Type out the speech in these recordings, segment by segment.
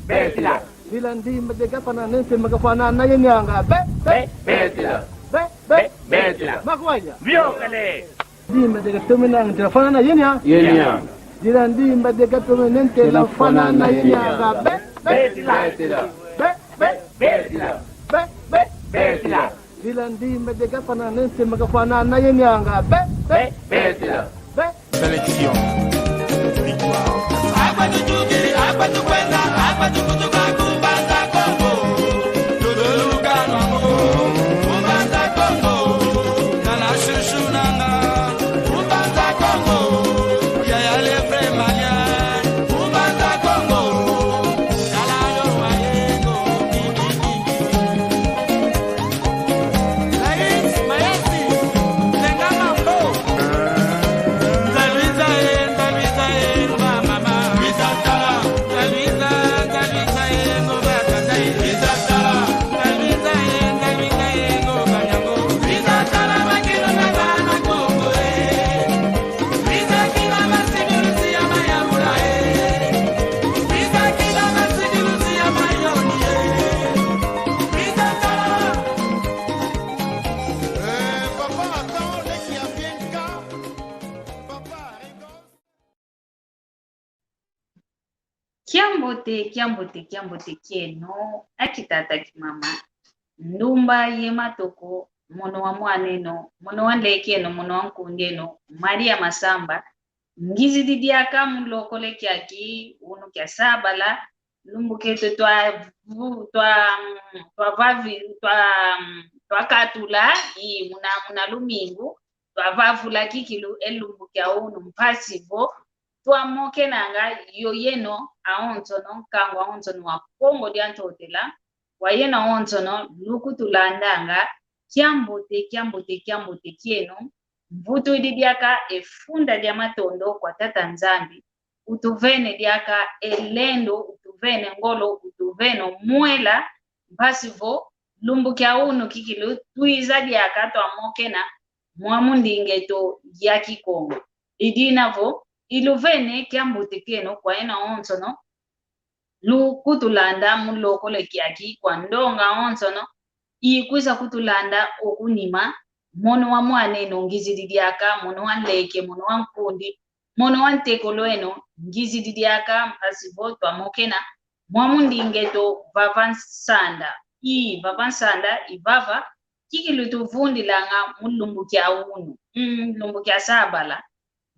Betila. Dilandi madega pananen se magafana na yenyanga. Betila. Betila. Makwanya. Viokale. Di madega tumenang telefona na yenya. Yenya. Dilandi madega tumenen telefona na yenyanga. Betila. Betila. Betila. Dilandi madega pananen se magafana na yenyanga. Betila. Sélection. Victoire. Kiambote kieno akitata kimama ndumba ye matoko mono wa mwaneno mono wa lekeno mono wa nkundeno Maria Masamba ngizi didiaka mulokole kyaki unu kya sabala lumbuketo twa katula i muna lumingu twa vavula kikilu elumbu kya unu mpasivo tuamoke nanga yoyeno aontono kango aontono wa Kongo diantotela wayena aontono lukutulandanga kiambote kieno mvutu ididiaka efunda dia matondo kwa tata nzambi utuvene diaka elendo utuvene ngolo utuveno mwela mpasivo lumbu kya unu kikilu tuiza diaka tuamoke na mwamundingeto ya Kikongo idinavo iluvene kiambote kieno kwa ena onsono lukutulanda mulokole kyaki kwa ndonga onsono ikuisa kutulanda okunima mono wa mwaneno ngizididiaka mono wa leke mono wa nkundi mono wa ntekoloeno ngizididiaka mpasivo twamokena mwamundingeto vavansanda ivava kikilutuvundilanga mulumbu kya unu lumbu kya sabala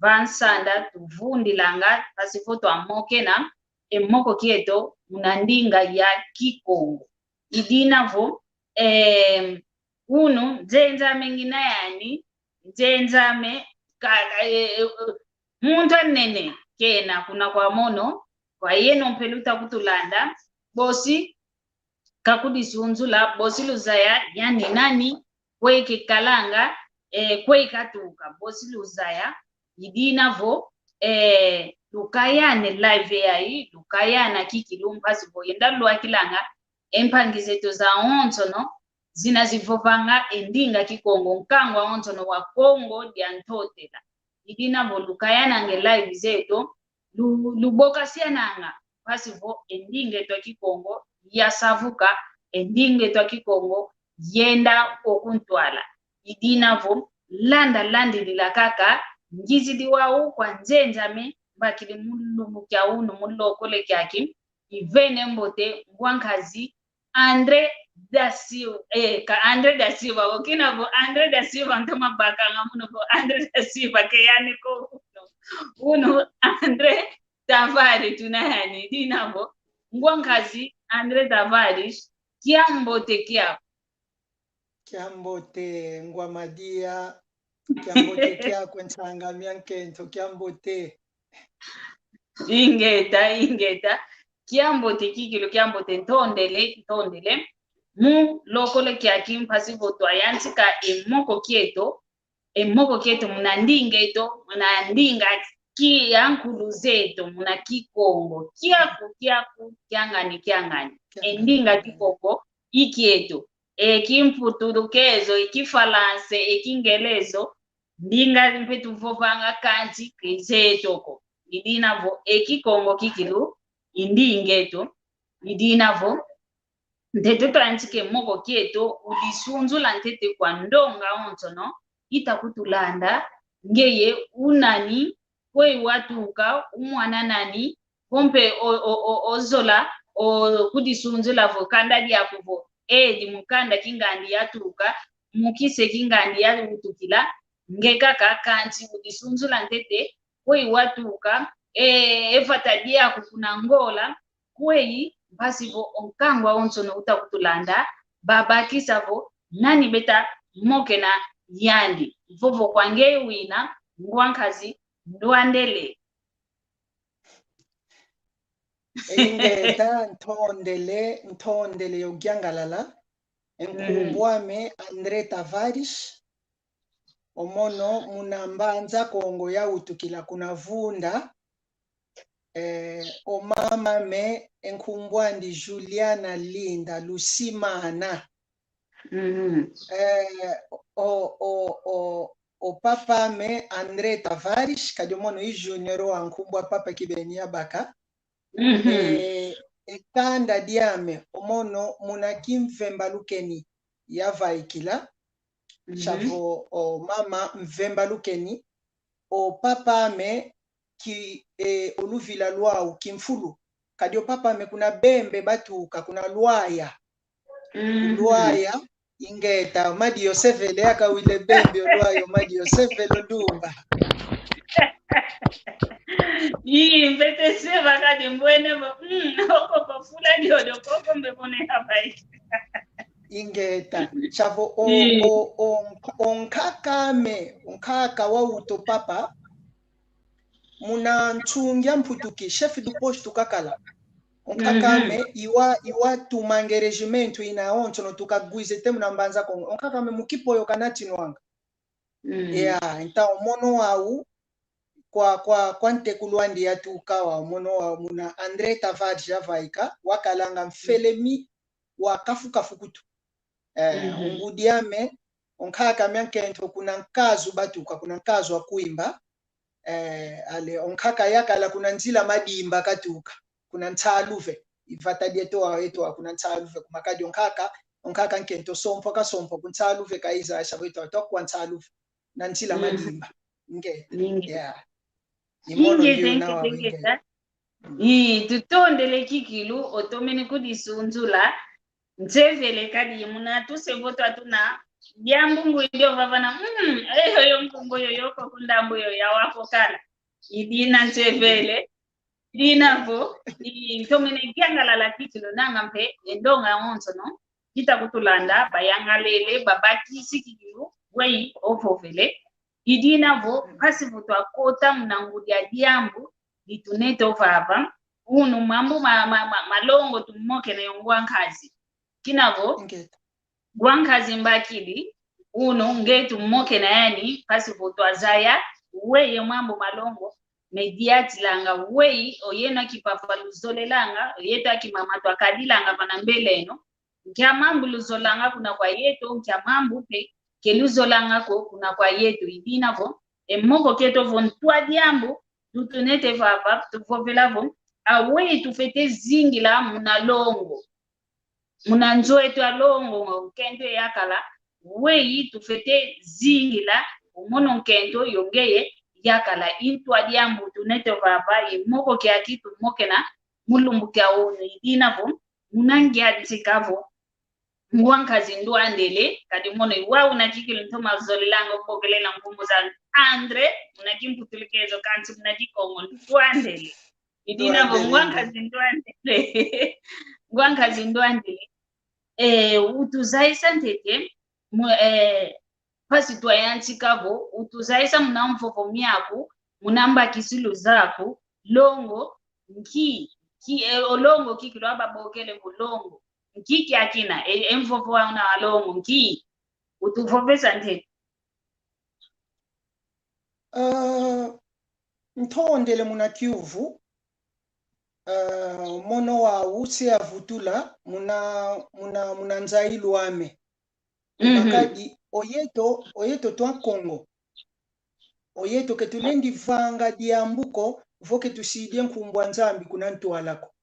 vansanda tuvundilanga pasivo twamokena emoko kieto munandinga ya Kikongo idinavo unu nzenzame ngina yani nzenzame muntu anene kena kuna kwa mono kwa yeno mpeluta kutulanda bosi kakudisunzula bosi luzaya yani nani kweke kalanga kwekatuka bosi luzaya idinavo lukayane live yayi lukayana kikilumpasi boyenda lwakilanga empangizeto za ontono zinazivovanga endinga Kikongo nkangwa ontono wa Kongo diantotela idinavo lukayana nge live zeto luboka siananga pasivo endinge to Kikongo yasavuka endinge to Kikongo yenda okuntwala idinavo landi lilakaka ngizidi wao kwa nzenjame bakili mulumbu kya unu mulokole kyaki ivene mbote ngwankazi Andre da Silva okinavo Andre da Silva ntoma bakanga muno ko Andre da Silva ke yani ko uno Andre Tavares tunahani dinavo ngwankazi Andre Tavares kiambote Kiambote ngwamadia kiambote kya kwensanga miankento kiambote ingeta kiambote kikilo kiambote ntondele mu lokole kyaki mpasivo twayansika emoko kieto munandingeto munandinga kiyankulu zeto muna Kikongo kiaku kyangani endinga Kikongo ikieto ekimputurukezo ekifalanse ekingelezo ndinga mpetu vovanga kanji kezetoko idinavo ekikongo kikilu indi ingeto idinavo ntete twanchike moko kieto udisunzula ntete kwa ndonga ontono itakutulanda ngeye unani kwe watuka umwana nani kompe ozola kudisunzula vo kanda diakuvo di mukanda kingandi yatuka mukise kingandi yatukila ngekaka kanti udisunzula ntete kwe watuka efata diakukuna ngola kweyi basi vo onkangwa onsono utakutulanda babakisa vo nani beta mokena yandi vovo kwange wina ngwankazi ndwandele ingeta ntondele yogyangalala enkumbwame Andre Tavares omono munambanza kongo ya utukila kuna vunda omama me enkumbwandi Juliana Linda Lusimana o papa me Andre Tavares kadiomono i junior wa nkumbwa papa kibenia baka ekanda diame omono munakimvemba lukeni ya vaikila chavo o mama mvemba lukeni o papa me ki oluvila lwau kimfulu kadio papa me kuna bembe batuka kuna lwaya lwaya ingeta madi yosevele akawile bembe olwayo madi yosevele ndumba mbete seva kadi mbwene oko kofula diodo koko mbebone habai ingeta chavo onkaka wa uto papa muna nchungia mputuki chef du poste kakala onkakame iwa tumange regimento ina onto no tukagwize te munambanza kongo onkakame mukipoyo kanati nwanga nta omono au kwa ntekulwandi yatukawa omono wa muna Andre Tavares javaika wakalanga mfelemi wa kafukutu ngudiame onkakame ankento kuna nkazu batuka kuna nkazu wa kuimba ale onkaka yakala kuna nzila madimba katuka kuna ntsaluve ivata dieto wa kuna ntsaluve kumakadi onkaka nkento sompo kuntsaluve kaiza shabito to kwa ntsaluve na nzila madimba ngeta imono ndio nawa wingeta tutondele kikilu otomeni kudisunzula nzevele kadi muna tusevoto atuna diambungu ndio vavana yo mkungo yoko kundambo ya wako kala idina nzevele dinavo tomene gyangala la kikilu nanga mpe endonga onsono kitakutulanda bayangalele babaki sikikilu wei ofovele idinavo pasivuto akota mnangudia diambu lituneto vava unu mambo malongo tumoke na yongwankazi kinavo gwankazi mbakili uno ngetu moke na yani pasivuto azaya weye mambo malongo mediati langa wei oyena kipafa luzole langa oyeta kimamato akadilanga pana mbeleno nkya mambo luzolanga kuna kwa yeto nkya mambo pe keluzolanga ko kuna kwa yeto idinavo emoko keto von twa diambo tutunete vava tuvovelavo awei tufete zingila munalongo muna njoetu alongo kento yakala wei tufete zingila umono nkento yongeye yakala intwa diambo tunete vava emoko kyaki tumokena mulumbu kya ono idinavo munangia tsikavo ngwankazi ndwandele kadi mono iwa unakikilo ntoma zolilanga ukogelela mkumbu za Andre unakimputulikezo kanti unakikongo ndwandele idinavo ngwankazi ndwandele ngwankazi ndwandele utuzaisa ntete pasi twayanchikavo utuzaisa munamvovo myako munamba kisilu zako longo olongo kikilo ababokele mulongo nkiki akina emvovo wana alongo nki utuvovesa ntete ntondele muna Kiuvu mono wa usi avutula muna nzailu ame makadi oyeto twa Kongo oyeto ketulendi vanga diambuko voke tusidie nkumbwa nzambi kuna ntualako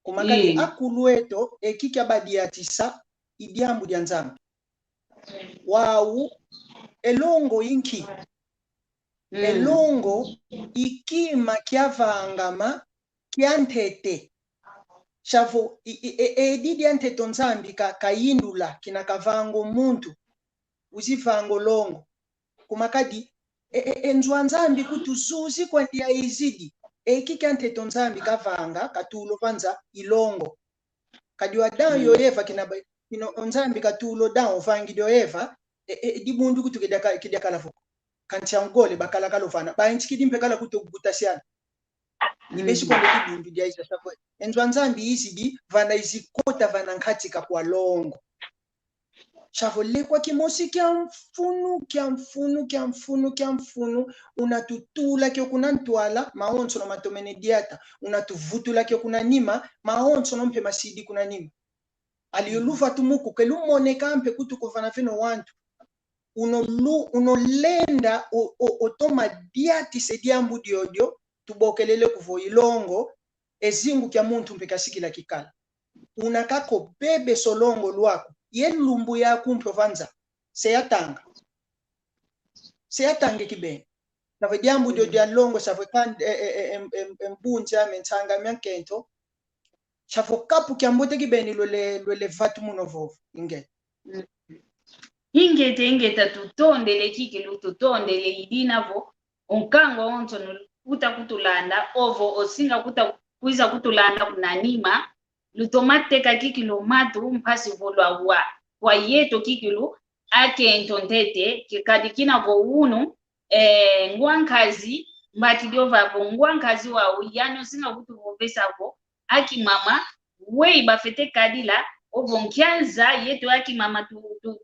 kumakali akulueto ekiki abadiatisa idiambu dia nzambi wau elongo inki elongo ikima kiavangama kiantete chavo edidi anteto nzambi kayindula kinakavango muntu uzivango longo kumakadi enzwa nzambi kutuzuzi kwa ndia izidi ekiki anteto nzambi kavanga katulo vanza ilongo kadi wadan yo eva kinaba kino nzambi katulo dan vangi do eva dibundu kutu kidakala fuko kanchangole bakala kalofana ba inchikidi mpekala kutokuguta siana nibeshi kwa dibundu dia isa sako enzwa nzambi izidi vana izikota vana nkatika kwa longo chavole kwa kimosi kia mfunu unatutula kio kuna ntwala maonso no matomene diata unatuvutula kio kuna nima maonso no mpe masidi kuna nima aliyolufa tumuku kelumone kampe kutu kufana fino wantu unolenda otoma diati sediambu diodio tubokelele kuvo ilongo ezingu kia muntu mpe kasikila kikala unakako bebe solongo lwako yelumbu ya kumprovanza seyatange kibeni nave diambu diodio longo savwe kan mbunja mentanga myankento chavo kapu kiambote kibeni lole vatu munovovu ingete tutondele kikilu tutondele idinavo onkango onto kuta kutulanda ovo osinga kuiza kutulanda kunanima lutomate kakikilu matu mpasi volwa wa yeto kikilu ake entontete kikadikina vo unu ngwankazi mbati diova vo ngwankazi wa uyano osinga kutuvovesa vo aki mama wei bafete kadila ovo nkianza yeto aki mama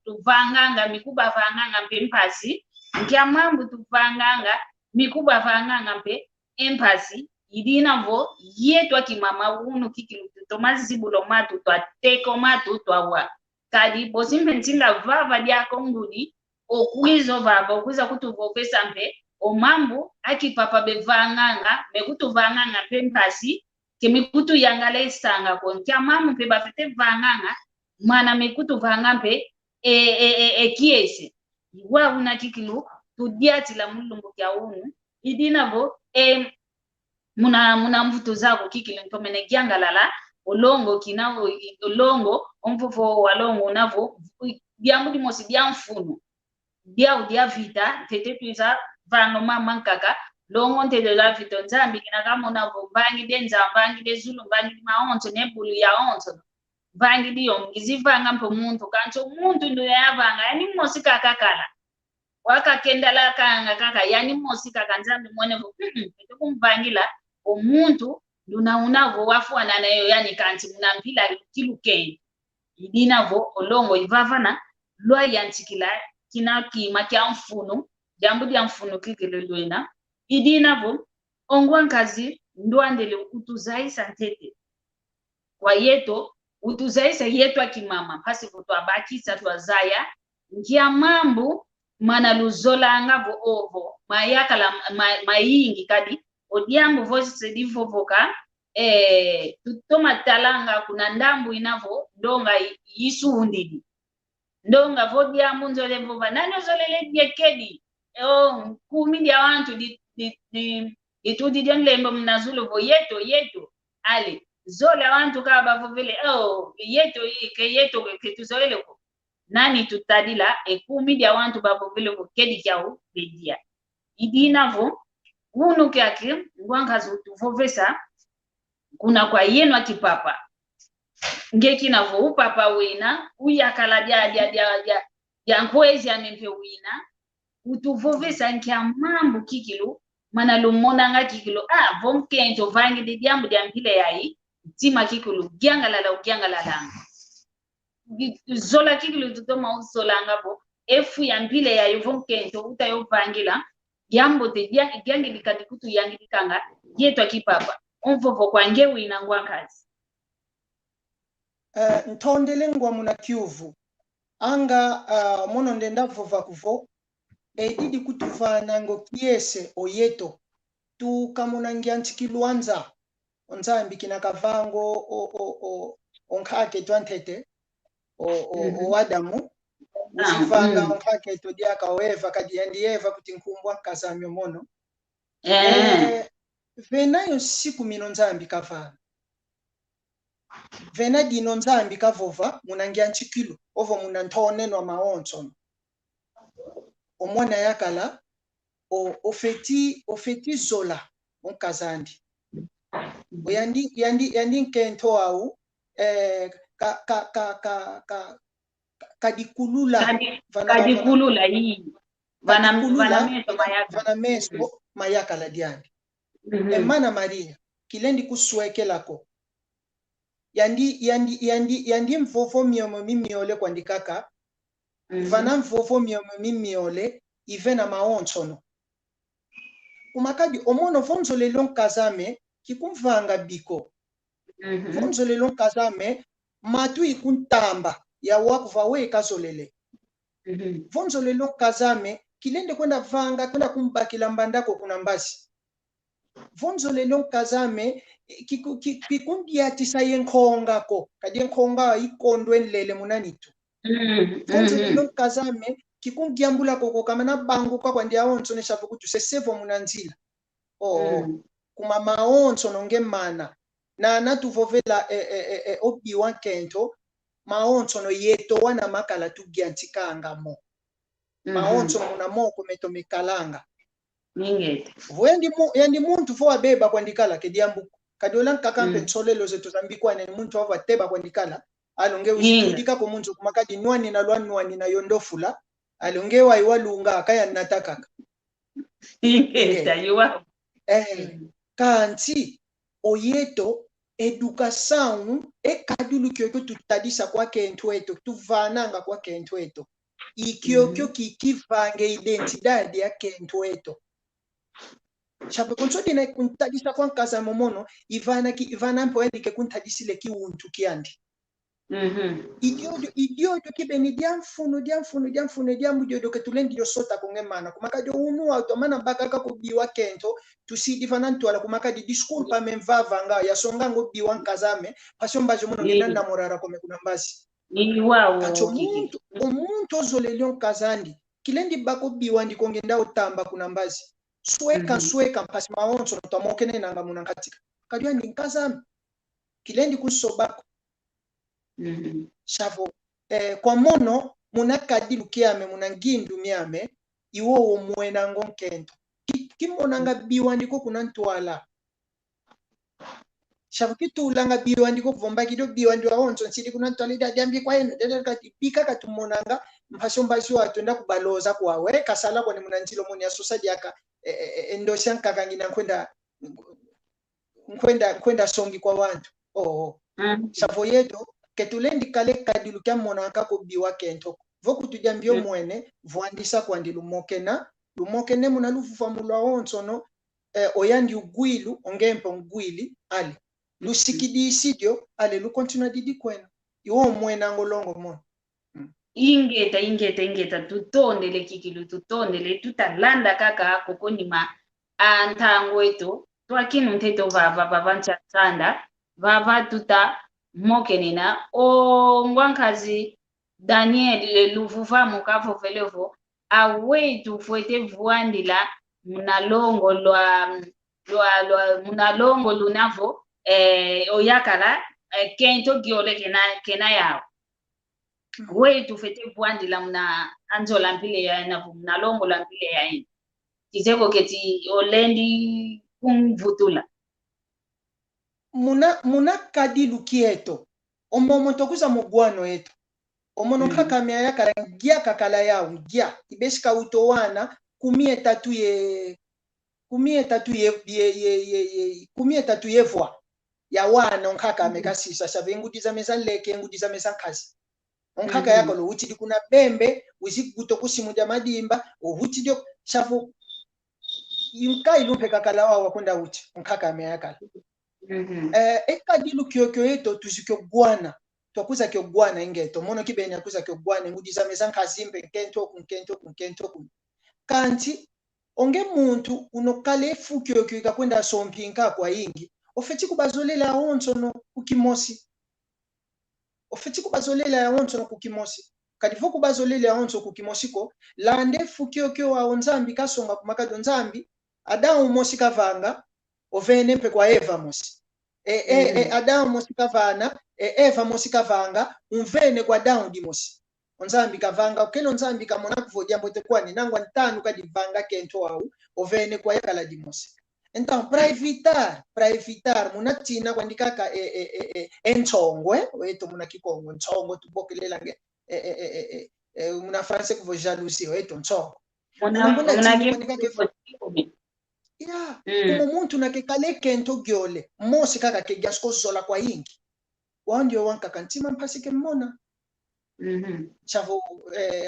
tuvanganga mikuba vanganga mpe mpasi nkia mambu tuvanganga mikuba vanganga mpe empasi idina vo yeto aki mama unu kikilu tomazi zibulo matu twateko matu twawa kadi bosimpe ntinga vava diako ngudi okwizo vava okwiza kutuvovesa mpe omambu aki papa bevanganga mekutuvanganga mpe mpasi kemikutu yangala isanga kontia mamu mpe bafete vanganga mana mekutu vanga mpe kiese wa una kikilu tudiati la mulungu kya unu idinavo muna mvuto zako kikilu ntomene giangalala olongo kinawo olongo omfofo walongo unavo diambu dimosi diamfunu dia vita tete tuiza vanga mama nkaka longo ntede la vito nzambi kinakamona vo bangi denza bangi bezulu bangi maonto nebulu ya onto bangi dio ngizivanga mpo muntu kancho muntu ndo yavanga yani mosika kakala wakakenda la kanga kaka yani mosika kanzambi mwone vo kumvangila omuntu nduna unavo wafuana nayo yani kanti munampila kilukeni idinavo olongo ivavana lwa yantikila kinakima kya mfunu jambu dia mfunu kikelelwena idinavo ongwankazi ndwandele utuzaisa ntete kwa yeto utuzaisa yeto akimama pasi kutu abakisa twazaya nkia mambu mana luzola angavo ovo mayakala mayingi kadi odiambu voice sedivovoka tutoma talanga kuna ndambu inavo ndonga yisuundidi ndonga vodiambu nzolevova nani ozolele diekedi kumi dia wantu itudi dianlembo mnazulu vo yeto ale zola wantu kaba vile yeto ketuzoeleko nani tutadila kumi dia wantu babo vile vo kedi kyao bedia idinavo unu kyake ngwangazo tuvovesa kuna kwa yenu akipapa ngeki navo upapa wina uyakala dia nkwezi amempe wina utuvovesa nkia mambu kikilu mana lumona nga kikilu vomkento vangi de diambu dia mpile yai tima kikilu giangalala zola kikilu tutoma usolanga bo efu ya mpile yai vomkento utayo vangila diambo te giangi dikadikutu yangi dikanga yeto akipapa onvovo kwa ngewi inangwankazi ntondele ngwa muna kiuvu anga mono ndenda vova kuvo edidi kutuvana ngo kiese oyeto tu kamuna ngiantikiluanza onzambi kina kavango onkake twantete o Adamu uzivanga onkake to diaka oeva kadi yandieva kuti nkumbwa nkazamyo mono venayo siku mino nzambi kavana vena dino nzambi kavova munangia nchikilo ovo munantonenwa maonso omwana yakala ofeti zola onkazandi yandi nkento au kadikulula kadikulula hii vana meso mayakala diandi emana Maria kilendi kuswekelako yandi mfofo miomo mimiole kwandikaka vana mfofo miomo mimiole ivena maonsono umakadi omono vonzo lelo nkazame kikumvanga biko vonzo lelo nkazame matu ikuntamba ya wakuva we kazolele vonzo lelo nkazame kilende kwenda vanga kwenda kumbakila mbandako kuna mbasi vonzo lelo nkazame kikundia tisa yenkongako kadi yenkonga ikondwe nlele munanitu vonzo lelo nkazame kikungiambula koko kamana bangu kwa ndia onso neshapo kuti sesevo munanzila kuma maonso nonge mana na natuvovela obiwa kento maonso no yeto wana makala tugiantikanga mo maonso muna moko meto mikalanga ningete yandi muntu fo abeba kwandikala kediambu kadola nkakampe nsolelo zetu zambikwa ne muntu ava teba kwandikala alonge usitudika ko muntu kumakadi nwani na lwanwani na yondofula alonge wa iwalunga akaya natakaka ningete yuwa kanti oyeto educação kadulu kyokyo tutadisa kwa kento eto tuvananga kwa kento eto ikyokyo kikivange identidade ya kento eto chape konsodi na kuntadisa kwa nkaza momono ivana mpo endike kuntadisile kiuntu kiandi idiodo kibeni diamfuno diamudiodo ketulendi yosota kongemana kumakadi unu automana bakaka kubiwa kento tusidi fanantuala kumakadi disculpa memvavanga yasonga ngobiwa nkazame pasombaje mono ngenanda morara kome kuna mbasi wow kacho omuntu ozolelyo nkazandi kilendi bako biwa ndikongenda otamba kuna mbasi sweka mpasi maonso ntamokene nanga munankatika kadwa ndi nkazame kilendi kusobako shavo kwa mono munakadilu kiame munangindu miame iwo omwena ngonkento kimonanga biwa ndiko kunantwala shavo kitulanga biwa ndiko kuvomba kido biwa ndiwa onso nsidi kunantwala idadiambi kwa eno dedakati pika katumonanga mpasombashi watu nda kubaloza kwawe kasala kwa ni munantilo moni ya sosa diaka endosha nkakangina nkwenda songi kwa wantu shavo yeto ketulendi kale kadilu kya monaka ko biwa kento voku tujambio mwene vuandisa kwa ndi lumokene muna lufufa mulwa onso no oyandi ugwilu ongempo ngwili ali lusikidi isidio ale lu continua didi kwena iwo mwena ngolongo mono ingeta tutondele kikilu tutondele tutalanda kaka kokonima antango eto twakinu nteto vavancha tsanda vava tuta mokenina ngwankazi Daniel lufufa mukafo velevo awetu fuete vuandila munalongo munalongo lunavo oyakala kento giole kena yao wetu fuete vuandila muna anzola mpile ya navo munalongo la mpile ya ina kiteko keti olendi kumvutula muna kadilu kieto omomo tokuza mugwano eto omono kaka meya karangia kakala yao gia ibeshika utowana kumie tatu yevwa ya wana onkaka amekasisa shave ngudiza meza leke ngudiza meza kazi onkaka yako lo uti kuna bembe uzikuto kusimudia madimba uhuti shavu yunkai lumpe kakala wa kwenda uti onkaka meya kala ekadilu kyokyo eto tuzikyo gwana twakuza kyo gwana ingeto mono kibeni akuza kyo gwana ngudiza meza nkazimbe nkento kanti onge muntu unokale fukyo kyika kwenda sompinka kwa ingi ofeti kubazolela onto no kukimosi ofeti kubazolela ya onto no kukimosi kadifo kubazolela ya onto kukimosiko lande fukio kyo wa onzambi kasonga kumakado nzambi Adamu mosi kavanga ovene mpe kwa Eva mosi Adamu mosi kavana Eva mosi kavanga umvene kwa Adamu di mosi onzambi kavanga ukelo nzambi kamona kuvodia mbote kwani nangwa ntanu kadivanga kento au ovene kwa yakala di mosi. Então, para evitar munatina quando kaka entongwe weto munakikongo ntongo tubokelela nge muna France que vos jalousie weto ntongo como muntu nakekale kento gyole mosi kaka ke gasko zola kwa yingi wandio wanka kantima mpasike mmona chavo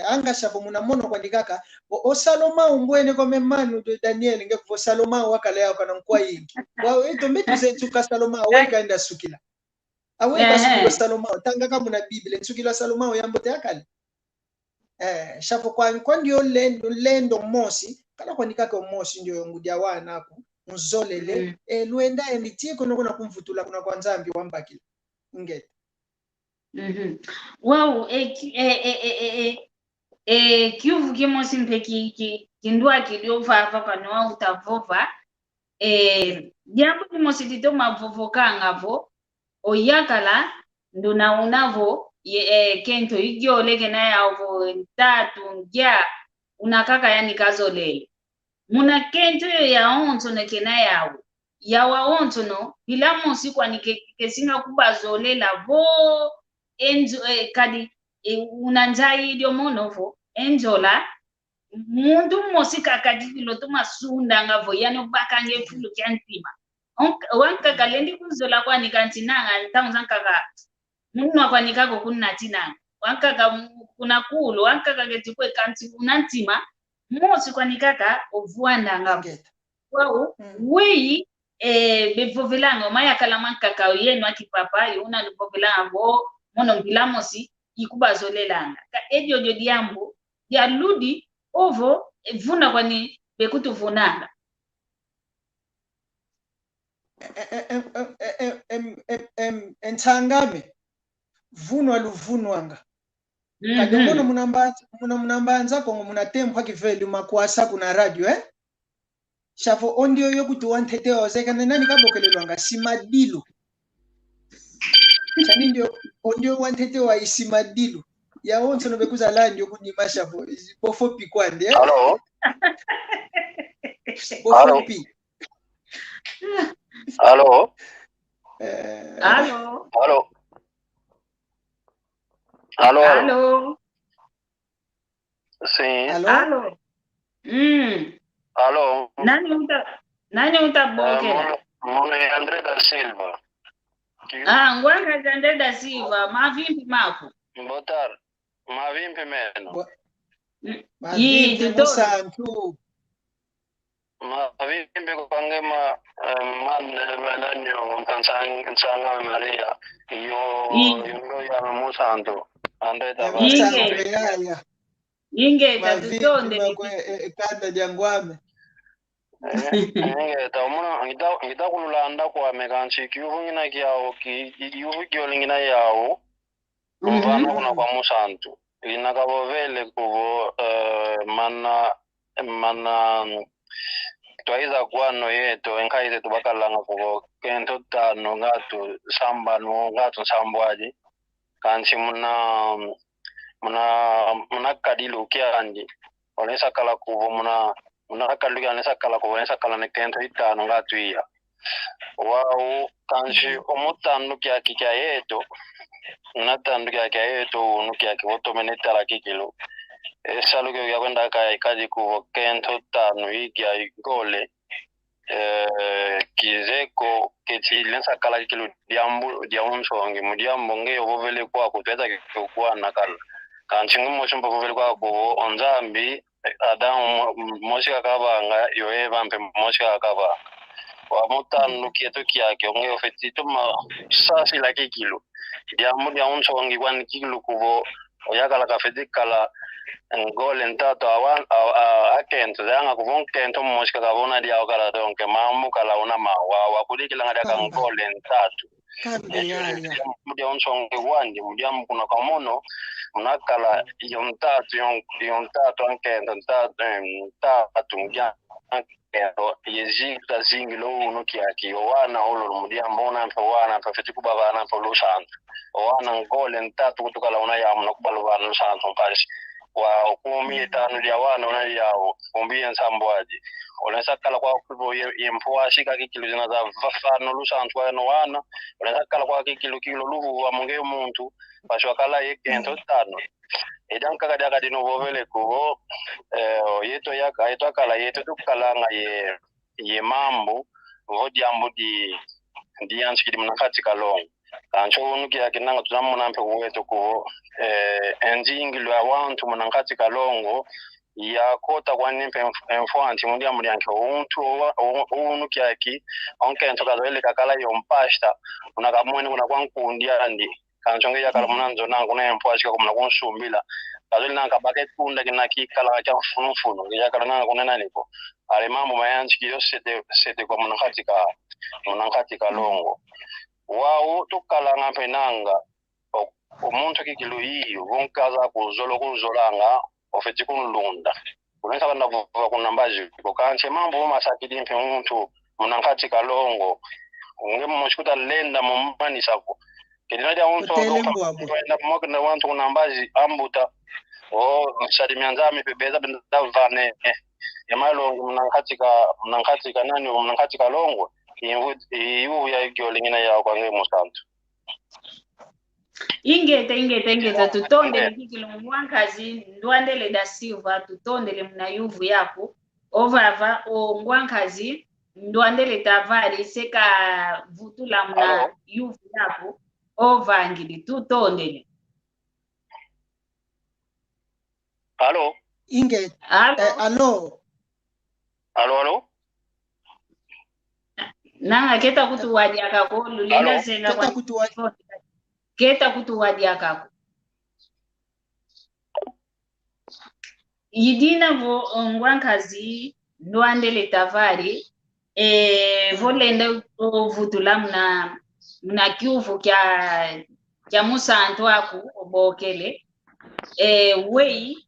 anga chavo muna mono kwa ndikaka o Saloma umbwene kwa memanu do Daniel nge kwa Saloma wakale yao kana nkwa yingi wa eto metu zentuka Saloma weka enda sukila aweka sukila Saloma tanga kama na Biblia sukila Saloma yambote yakale chavo kwa ndio lendo mosi kana kwa ndikaka mosi ndio ngudia wana hapo mzolele luenda emitie kono kuna kumvutula kuna kwa nzambi wambakila ngete Wow, kiuvu kimosi mpe kindua kiliova papa noa utavova jambo kimosi tito mavovoka ngavo oyakala nduna unavo kento igyo lege na yavo tatu ngia unakaka yani kazolele muna kento ya onto nekena yawo yawa onto no bila mosi kwa kesinga kubazolela vo enzo kadi unanjai dio monovo enjola mundu mosi kakadilo to masunda ngavo yani bakange fulu kyantima wanka kalendi kuzola kwa nikantinanga ntanza nkaka munwa kwa nikako kunatinanga wanka kuna kulo wanka kagetikwe kanti unantima mosi kwa nikaka ovuanda ngavo wao wei bevovelango maya kalamanka ka yenu akipapa yuna livovelango mono mbilamosi ikubazolelanga ka ejojo diambo ya ludi ovo vuna kwani bekutuvunanga entangame vunwa luvunwanga kadi mono munambanza kongo munatempa kiveli makwasa kuna radio shavo ondio yokuti wantete ozeka nani kabokelelwanga simadilo chani ndio wantete wa isimadilo ya onso no bekuza la ndio kunima shavo bofo pikwande Hello. bofo pi Hello. Allo. Hello. Hello. Allo. Sim. Allo. Hello. Nani utabokela? Mune André da Silva. Ngwanga André da Silva, mavimpi mapo. Botar. Mavimpi meno. mavimpi musantu Mavimpi kwange mananyo kansanga Maria. Yo ya musantu. André da musantu yaya Inge tatutonde kanda jangwame ta umuna ngita kulanda kwa mekanchi kiuvu ngina kiao kiuvu kiolingina yao mfano kuna kwa musantu linakabovele kuvo mana twaiza kwano yeto enkaite tubakalanga kuvo kento tano ngatu sambwaji kanchi muna kadilu kiandi onesa kala kuvo muna kaluga onesa kala kuvo onesa kala nekento itano ngatu iya wao kanchi omutanu kya yeto natandu kya yeto nukia kivoto menetala kikilo saluke ya kwenda kaji kuvo kento tano ikia igole kizeko ketilensa kala kikilo diamunsongi mudiambo ngeyo vovele kwa kutweza kikukua nakala kanchingu moshimbo vovele kwa kuvo onzambi Adamu moshika kabanga yoe vampe moshika kabanga wa mutanu kieto kiake ongeyo fetito sasi la kikilo diamu diamunsongi kwani kikilo kuvo oyakala kafetikala ngole ntatu awan akento zanga kuvon kento moshika kavona dia okala donke mamu kala una mawa kudikila ngada ka ngole ntatu kambe yaya mudia onsonge wandi mudia mkuna kamono munakala iyo ntatu ankento ntatu mudia ankento yezikta zingilo uno kiaki wana olo mudia mbona mpa wana mpa feti kubavana mpa lushantu wana ngole ntatu kutukala una yamu nakubaluvana lushantu mparishi wa kumi etano dia wana ona yao kumbi ensambwaji onesa kala kwa kubo yempoa shika kikilo zina za vafano lusantu wa no wana onesa kala kwa kikilo luvu wa monge umuntu paswa kala yekento tano edanka kada kada no bovele ko yeto yaka yeto kala yeto tukala nga ye mambo vodi ambo di anchiki mnakati kalong kancho unuki akinanga tunamuna mpe wetu ko enjingilo abantu munangati kalongo ya kota kwa nimpe mfuanti mundia mulyanke unuki aki onke ntoka zoele kakala yompashta unakamwene kuna kwa nkundi andi kanchonge ya kala munanzo nangu na mpwashika kumuna kunsumbila kazoli nanga baket kunda kinaki kala cha funufunu ya kala nanga kunena nipo ale mambo mayanchiki yo sete kwa munangati kalongo wao tukala ngapenanga umuntu kikilo hiyo vonkaza kuzolanga ofeti kunlunda kunesa kana vuva kunambaji kokanche mambo masakidi mpe umuntu munangati kalongo ngemo moshikuta lenda momani sako kedinaja umuntu kwenda mmoja na wantu kunambaji ambuta sadi mianzami pebeza bendavane yamalongo munangati kanani munangati kalongo iwu ya gyolingina ya kwa ngemo santu ingeta tutondele kikilo mwankazi ndwandele da silva tutondele mna yuvu yapo ovava o mwankazi ndwandele tavari seka vutula mna yuvu yapo ovangili tutondele Allo ingeta allo nanga keta kutu wadi akako lulenda senga keta kutu wadi keta kutu wadi akako yidina vo ngwankazi ndwandele tavari volenda vutula mna kyuvu kya musantu aku obokele wei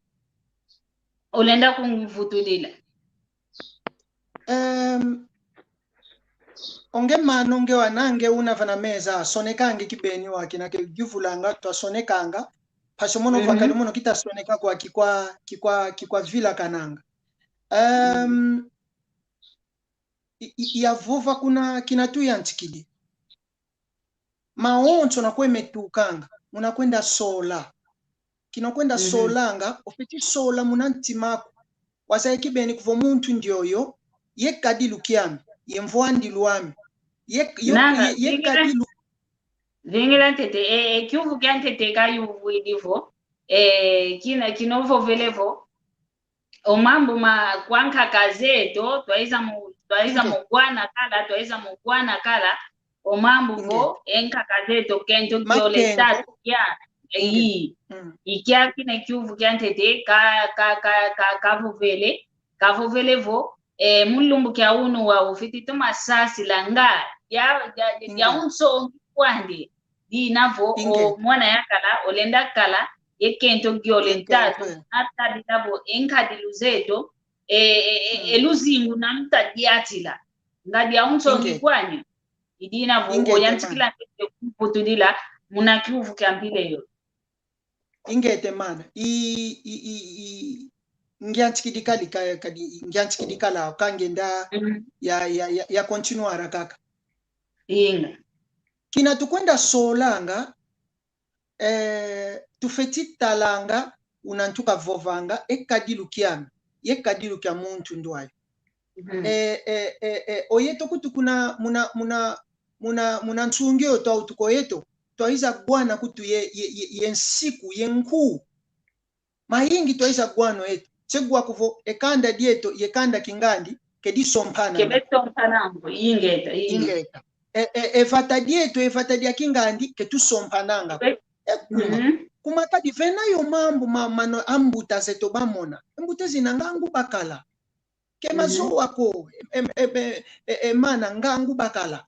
olenda kumvutulila onge mano onge wanange unavana meza sonekange kibeni waki na kivulanga twasonekanga pashomono vakali mono kitasoneka kwa kikwa vila kananga yavuva kuna kinatu yantikili maoncho nakwe metukanga munakwenda sola kinakwenda solanga ofiti sola munantimako wasaye kibeni kuvo muntu ndioyo yekadilu kiami yemvwandi luami yekadilu vingila tete kyuvu kya tete ka yuvu ilivo kinovo velevo omambo ma kwanka kazeto twaiza mugwana kala omambo vo enka kazeto kento kyole tatu ya ikia kine kyuvu kya tete kavovele vo mulumbu kya unu wa ufiti tuma sasi langa ya unso kwande dinavo mwana yakala olenda kala yekento gyole ntatu hata ditabo enka diluzeto eluzingu na mtadiatila ngadi ya unso kwanye idinavo yantikila kuputulila muna kyuvu kya mpileyo ingete mana ngyanchikidikala kangenda ya continuara kaka inga kina tukwenda solanga tufeti talanga unantuka vovanga ekadilu kiami yekadilu kya muntu ndwayo oyeto kutu kuna muna nsungio to tukoyeto twaiza gwana kutu yensiku yenkuu mayingi twaiza gwano eto segwa kuvo ekanda dieto yekanda kingandi kedisompana kebesompanambo ingeta evata dieto evata dia kingandi ketusompananga kumakadi vena yo mambo mano ambuta zeto bamona ambuta zinangangu bakala kemazo wako mana ngangu bakala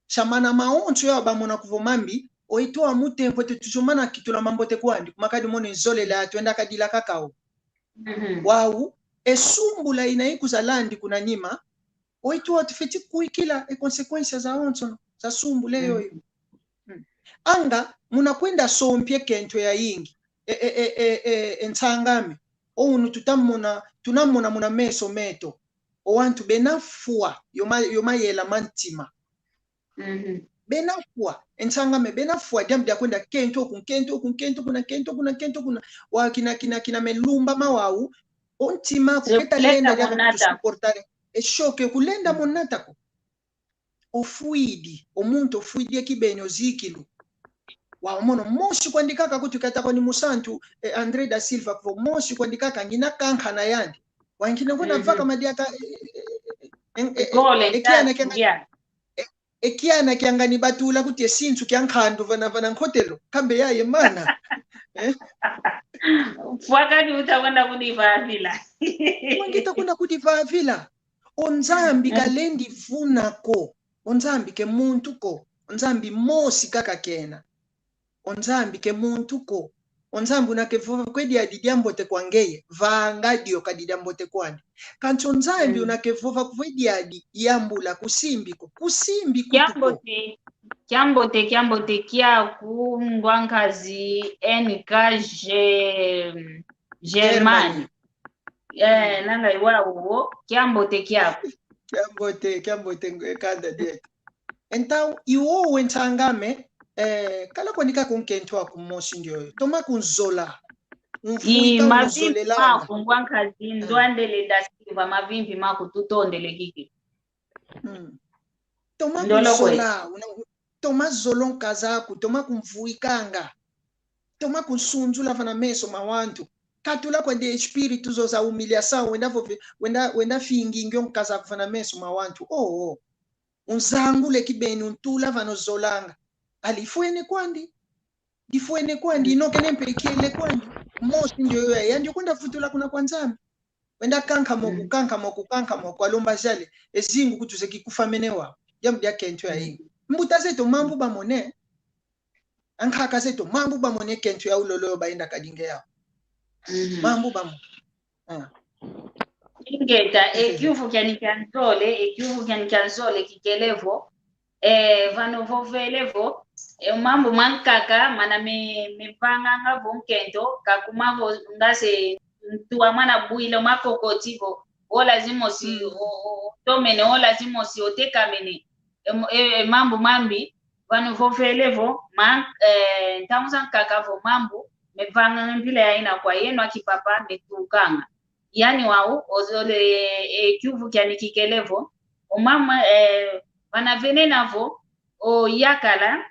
shamana maoncho ya bamona kuvomambi oitoa mutempo tetujumana kitula mambo te kwandi kumakadi mone zole la twenda kadila kakao wau esumbula inaikuza landi kuna nima oitoa tufeti kuikila consequences za oncho za sumbule yoyo anga munakwenda sompye kento ya yingi ensangame onu tunamona muna meso meto owantu benafua yoma yela mantima benafua ensangame benafua jambi ya kwenda kento kuna wakina melumba mawau ontima kuleta lenda ya kusuportare eshoke kulenda monatako ofuidi omuntu ofuidi ekibeno zikilu wa mono moshi kwandikaka kuti katako ni musantu Andre da Silva kwa moshi kwandikaka ngina kankana yandi wangine kuna mfaka madiaka ekiana kiangani batula kuti esintu kyankhandu vana nkotelo kambe yaye mana Fuakani utakwenda kunivavila wangita kuna kutivavila onzambi kalendi vunako onzambi ke muntu ko onzambi mosi kaka kena onzambi ke muntu ko onzambi unakevova kwedi adidiambote kwangeye vangadio kadidiambote kwani kancho onzambi unakevova kwedi adi yambula kusimbi Kiambote kia kungwankazi NKG Germany nanga iwawo kiambote kiapo kiambote kada det então iwo wentangame kala kwanika kunkentwa kumoshi ndio toma kunzola mavimbi makungwankazi ndwandele da Silva mavimbi makututondele kiki toma kunzola toma zolon kazaku toma kumvuikanga toma kunsunzula vana meso mawantu katula kwa de espírito za humilhação wenda fingingo nkaza kufana meso mawantu unzangule kibeni untula vano zolanga alifuene kwandi inoke nempekele kwandi mosi ndio yandi kwenda futula kuna kwanzami wenda kanka moku alomba jale ezingu kutuze kikufamenewa jambo ya kento ya hingi mbuta zeto mambu bamone ankaka zeto mambu bamone kento ya ulolo baenda kadinge yao mambu bamu ingeta ekyufu kyanikanzole kikelevo vano vovelevo mambu mankaka mana mepanga ngavo nkento kakumavo ngase ntua mana builo makokotivo lazima si tomene lazima si otekamene mambu mambi vano vovelevo ntamuza nkakavo mambu mepanga mpile ya ina kwa yenu akipapa metukanga yani wao ozole kyuvu kyani kikelevo omama vanavene navo o yakala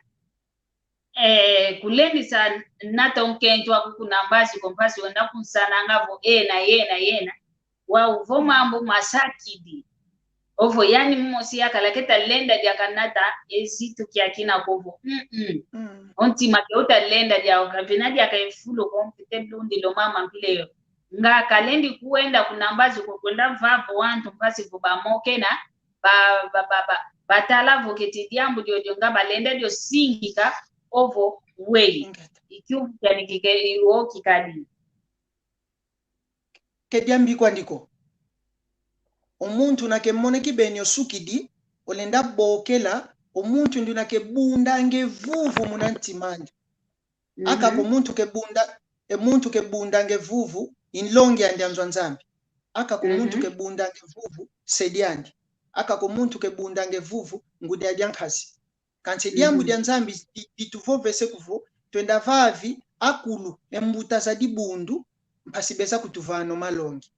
kulendi sa nata unkento akukuna mbazi kompasi wenda kunsana ngavo yena wao vo mambo masakidi ovo yani mmosi yakala keta lenda dia kanata ezitu kyakina kovo onti makeuta lenda dia okavina dia kaifulo kompite blundi lo mama mpile nga kalendi kuenda kunambazi kwenda vapo wantu mpasi vubamoke na batala voketi diambu dio nga balenda dio singika ovo wei ikiu yani kikeo kikadi kediambi kwandiko omuntu nakemone kibenyo sukidi olenda bokela omuntu ndi nakebunda ngevuvu munantimandi aka ko muntu kebunda ngevuvu inlongi andi anzwanzambi aka ko muntu kebunda ngevuvu sediandi aka ko muntu kebunda ngevuvu ngudi adyankhasi kanse diambu dyanzambi dituvovese kuvo twenda vavi akulu embuta za dibundu mpasibesa kutuvano malongi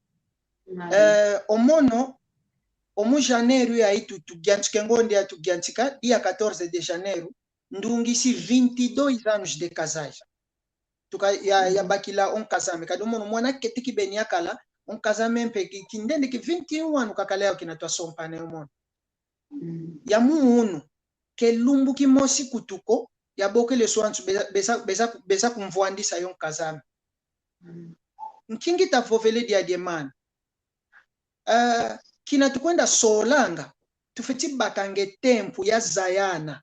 omu janeiro ya itu tugiantika ngondi ya tugiantika dia 14 de janeiro ndungisi 22 anos de casagem tuka ya bakila on casame kado mono mwana ketiki beni akala on casame mpeki kindende ki 21 anu kakaleo kinatwa sompane mono ya muunu ke lumbu ki mosi kutuko ya bokele swantu beza kumvuandisa yon kazame nkingi tavovele dia diemana kina tukwenda solanga tufeti bakange tempu ya zayana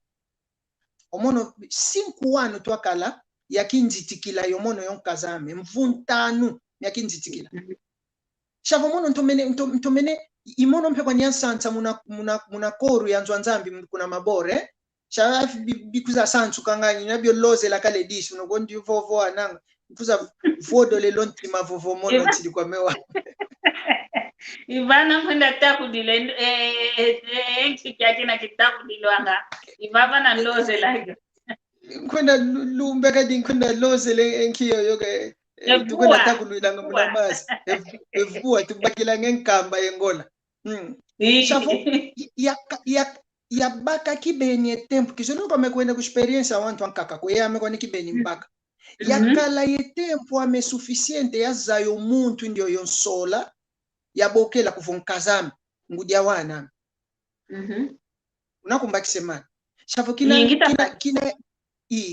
omono 5 wanu twakala yakinzitikila yomono yon kazame mvuntanu yakinzitikila shavo mono ntomene imono mpe kwa nyansansa muna koru ya nzwanzambi kuna mabore shava bikuza sansu kanganyi nabyo loze la kale dishi unogondi vovo ananga mfuza vodo le lonti mavovo mono ntili kwa mewa Ivana kwenda takudile enki kyake na kitakudilwanga ivava na loze laga kwenda lumbe kadi kwenda loze le enki yoyoke tukwenda takudilanga muna mazi evua tubakila ngenkamba yengola shavo ya baka kibeni tempo kizono kwa mekwenda ku experience wantu ankaka ko yame kwa kibeni mbaka yakala ye tempo ame suficiente ya zayo muntu ndio yonsola yabokela kuvonkazame ngudia wana unakumbaki semana shavo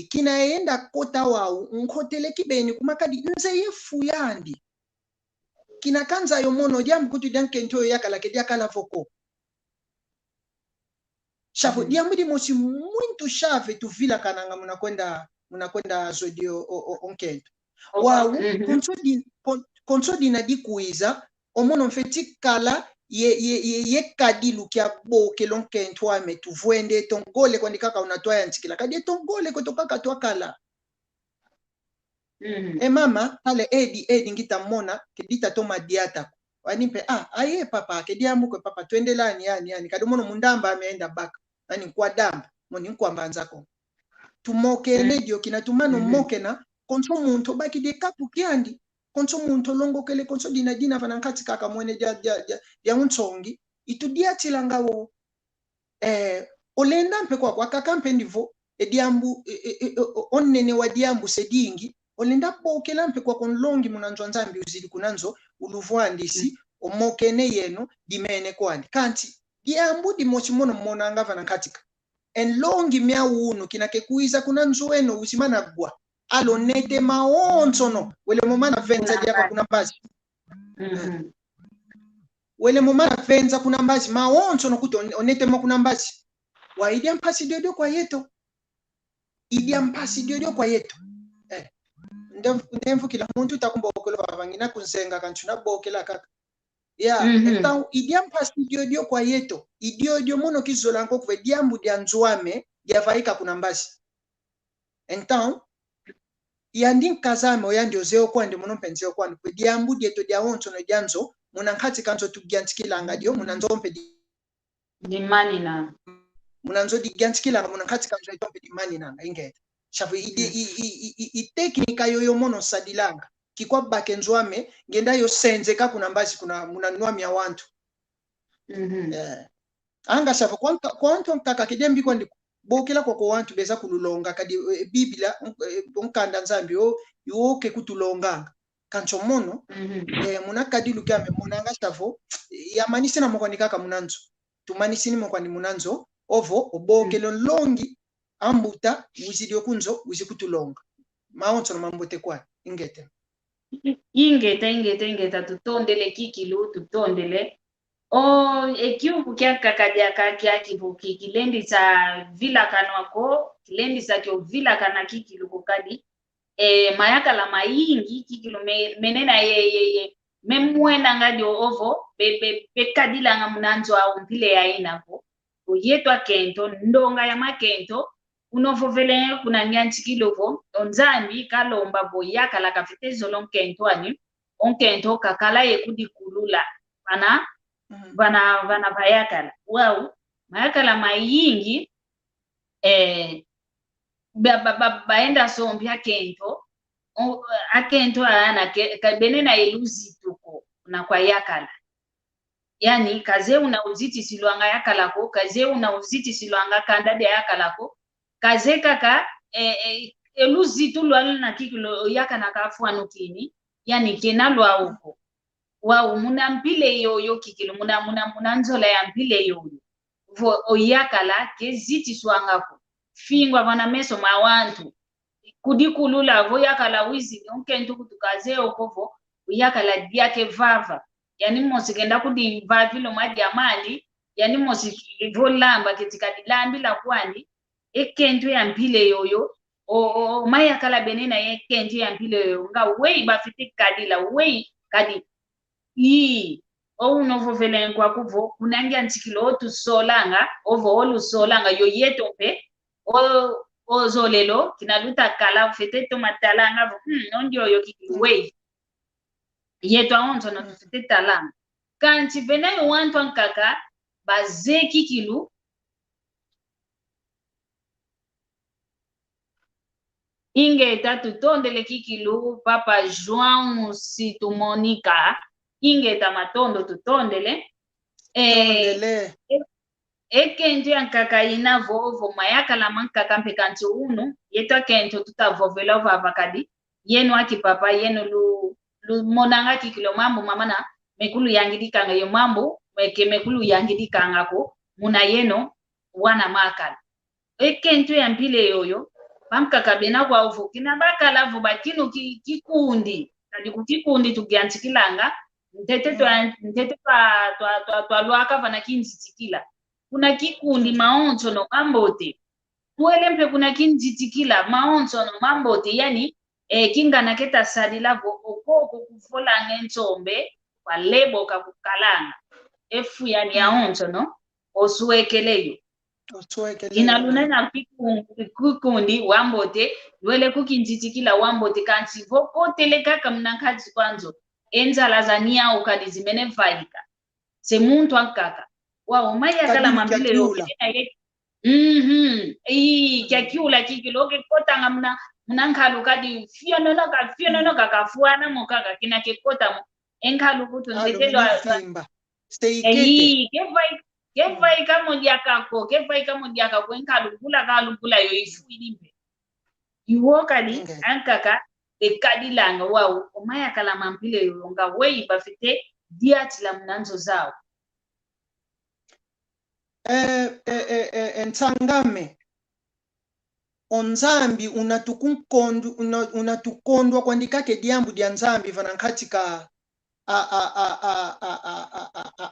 kinaenda kota wao nkotele kibeni kumakadi nze yefu yandi kina kanza yomono jambu kutu dankento yakala kediakala voko shavo diamudi mosi muito chave tu vila kananga munakwenda zodio onkento wao konsodi na dikuiza omono mfeti kala ye kadilu kia boke lonkento ame tu vuende tongole kwa nikaka unatoa ntikila kadi tongole kutokaka twakala mama ale edi ngita mona kedita toma diata wanimpe aye papa kediamu kwa papa tuendelani yani kadi mono mundamba ameenda baka ani kwa damba moni nkwamba nzako tumoke nedio kinatumano moke na konso muntu baki de kapu kiandi konso muntu longo kele konso dina vanankati kaka mwene ya unsongi itudia tilangawo olenda mpe kwa kakampe ndivo ediambu onnene wa diambu sedingi olenda pokela mpe kwa konlongi munanzo nzambi uzili kunanzo uluvuandisi omokene yeno dimene kwandi kanti diambu di mochimono mona ngava nankatika enlongi mya unu kinake kuiza kunanzo weno uzimana gwa alonete maonsono wele momana venza diaka kuna mbazi wele momana venza kuna mbazi maonsono kuti onete mo kuna mbazi wa idia mpasi diodio kwa yeto ndemfu kila muntu takumba okolo bavangina kunsenga kanchuna bokela kaka então idia mpasi diodio kwa yeto idiodio mono kizola nko kuve diambu dia nzuame dia vaika kuna mbazi então yandi nkazame oyandi ozeo kwandi mono mpenzeo kwandi kwe diambu dieto dia onso no dianzo munankati kanzo tugiantikilanga dio munanzompe dimani na munanzo digiantikilanga munankati kanzo itompe dimani nanga ingeta shafu i teknika yoyo mono sadilanga kikwa bakenzwame ngenda yo senzeka kuna mbazi kuna munanua mia wantu anga shafu kwanto nkaka kidembi kwandi bokela kwa wantu beza kululonga kadi biblia onkanda nzambi yo ke kutulonganga kancho mono munakadi lukame munanga shafu yamanisi na mokwani kaka munanzo tumanisi ni mokwani munanzo ovo obokelo longi ambuta wizidio kunzo wizikutulonga maonso no mambote kwa ingeta tutondele kikilu tutondele ekiuku kya kakadia kakia kibuki kilendi sa vila kanwako kilendi sa kyo vila kana kikilu kukadi mayaka la mayingi kikilu menena ye memwena ngadi ovo be kadila nga munanzo au mpile ya inako uyetwa kento ndonga ya makento unovovele kuna nyanchikilovo onzambi kalomba boyaka la kafitezo lonkento ani onkento kakala yekudi kulula vana bayakala wao mayakala mayingi baenda sombi akento ana benena eluzi tuko na kwa yakala yani kaze una uziti silwanga yakalako kaze una uziti silwanga kandade yakalako kaze kaka eluzi tulwala na kikilo yakana kafuano kini yani kenalwa uko wao munampile yoyo kikilo munanzola ya mpile yoyo vo oyakala keziti swangako fingwa vana meso mawantu kudikulula vo yakala wizi onke ntu kutukaze okovo yakala diake vava yani mosi kenda kudi vavilo madi amali yani mosi volamba ketika dilambi la kwani ekentu ya mpile yoyo o maya kala benena ekentu ya mpile yoyo nga wei bafiti kadila wei kadi yi o unovo velen kwa kuvo kunangia ntikilo tu solanga ovo olu solanga yo yetompe o zolelo kinaluta kala fete to matalanga nondio yo kiwei yeto aonto na fete talanga kanti benayo wantu ankaka bazeki kilu ingeta tutondele kikilu papa João Cito Monica ingeta matondo tutondele ekenje ankaka ina vovo mayaka la mankaka mpekanti unu yeto kento tutavovela vavakadi yenu aki papa yenu lu monanga kikilo mambo mamana mekulu yangidikanga yo mambo meke mekulu yangidikanga ko muna yeno wana makala ekento ya mpile yoyo bamkaka bena kwa uvu kina bakala vu bakinu kikundi kadi kukikundi tugiantikilanga ntete twa lwaka vana kinzitikila kuna kikundi maonzo no mambote tuelempe kuna kinzitikila maonzo no mambote yani kingana keta sadila vo okoko kufola ngentsombe kwa lebo kakukalanga efu yani aonzo no osuekeleyo inalunena kikundi wambote lwele kukinzitikila wambote kansi vo kotele kaka mnankazi kwanzo enzala zania ukadi zimene vaika se muntu ankaka wao maya kala mambile yo kyakiula kikiloke kota ngamna mnankhalu kadi fionono kakafuana mokaka kina kekota enkhalu kutu nzetelo kevai kamo diakako enkhalu kula yo ifu ilimbe iwo kadi ankaka ekadilanga wao omaya kala mambile yo nga wei bafite diati la mnanzo zao Ntangame onzambi unatukondwa kwandikake diambu dia nzambi vanankatika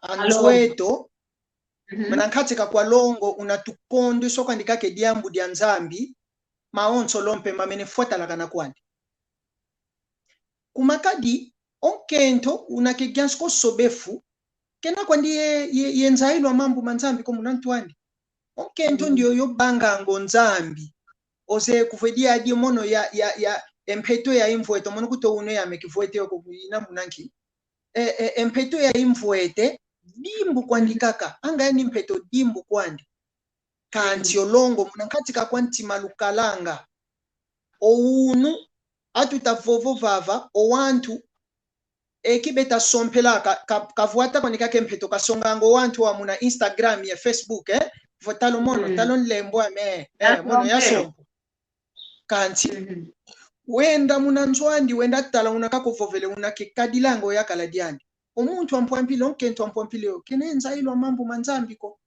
anzweto vanankatika kwa longo unatukondwa so kwandikake diambu dia nzambi maonso lompe mamene fuata lakana kwandi kumakadi onkento unakegyansko sobefu kena kwandi yenzailwa mambo manzambi ko munantwandi onkento ndio yo bangango nzambi ose kufedia adi mono ya empeto ya imvueto mono kuto uno ya mekivuete yoko ina munanki empeto ya imvuete dimbu kwandi kaka anga yani mpeto dimbu kwandi kanti olongo munankatika kwanti malukalanga ounu atutavovo vava owantu ekibeta sompela kavuata kwanika kempeto kasongango wantu wa muna Instagram ya Facebook votalo mono talon lembo mono ya sompo kanti wenda muna nzwandi wenda tala unakako vovele unakekadilango ya kaladiani omuntu ampwampile onkento ampwampile kenenza ilo mambo manzambi ko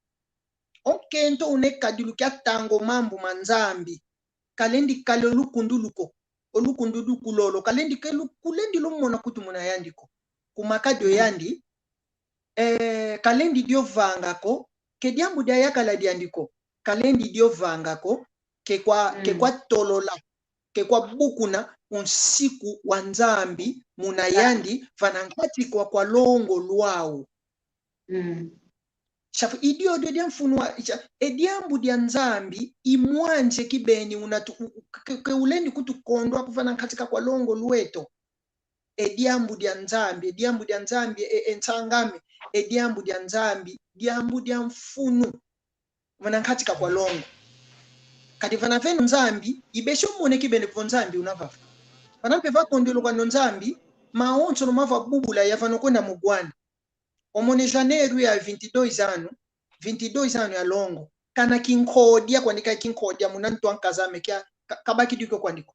onkento unekadilu kya tango mambo manzambi kalendi kale olukunduluko olukundudu kulolo kalendi kulendi lumona kutu muna yandiko kumakadio yandi kalendi dio vangako kediambu dia yakala diandiko kalendi dio vangako kekwa tolola kekwa bukuna unsiku wa nzambi muna yandi vanankati kwa longo lwao shafu idio dia mfunua ediambu dia nzambi imwanje kibeni ulendi kutukondwa kufana katika kwa longo lweto ediambu dia nzambi entangame ediambu dia nzambi diambu dia mfunu vana katika kwa longo kati vana venu nzambi ibesho mwone kibeni kwa nzambi unavafa vana mpeva kondilo kwa nzambi maonso nomava bubula ya vano kwenda mugwana omone janeiro ya 22 anu ya longo kana kinkodia kwandika kinkodia munantu ankazame kya kabaki diko kwandiko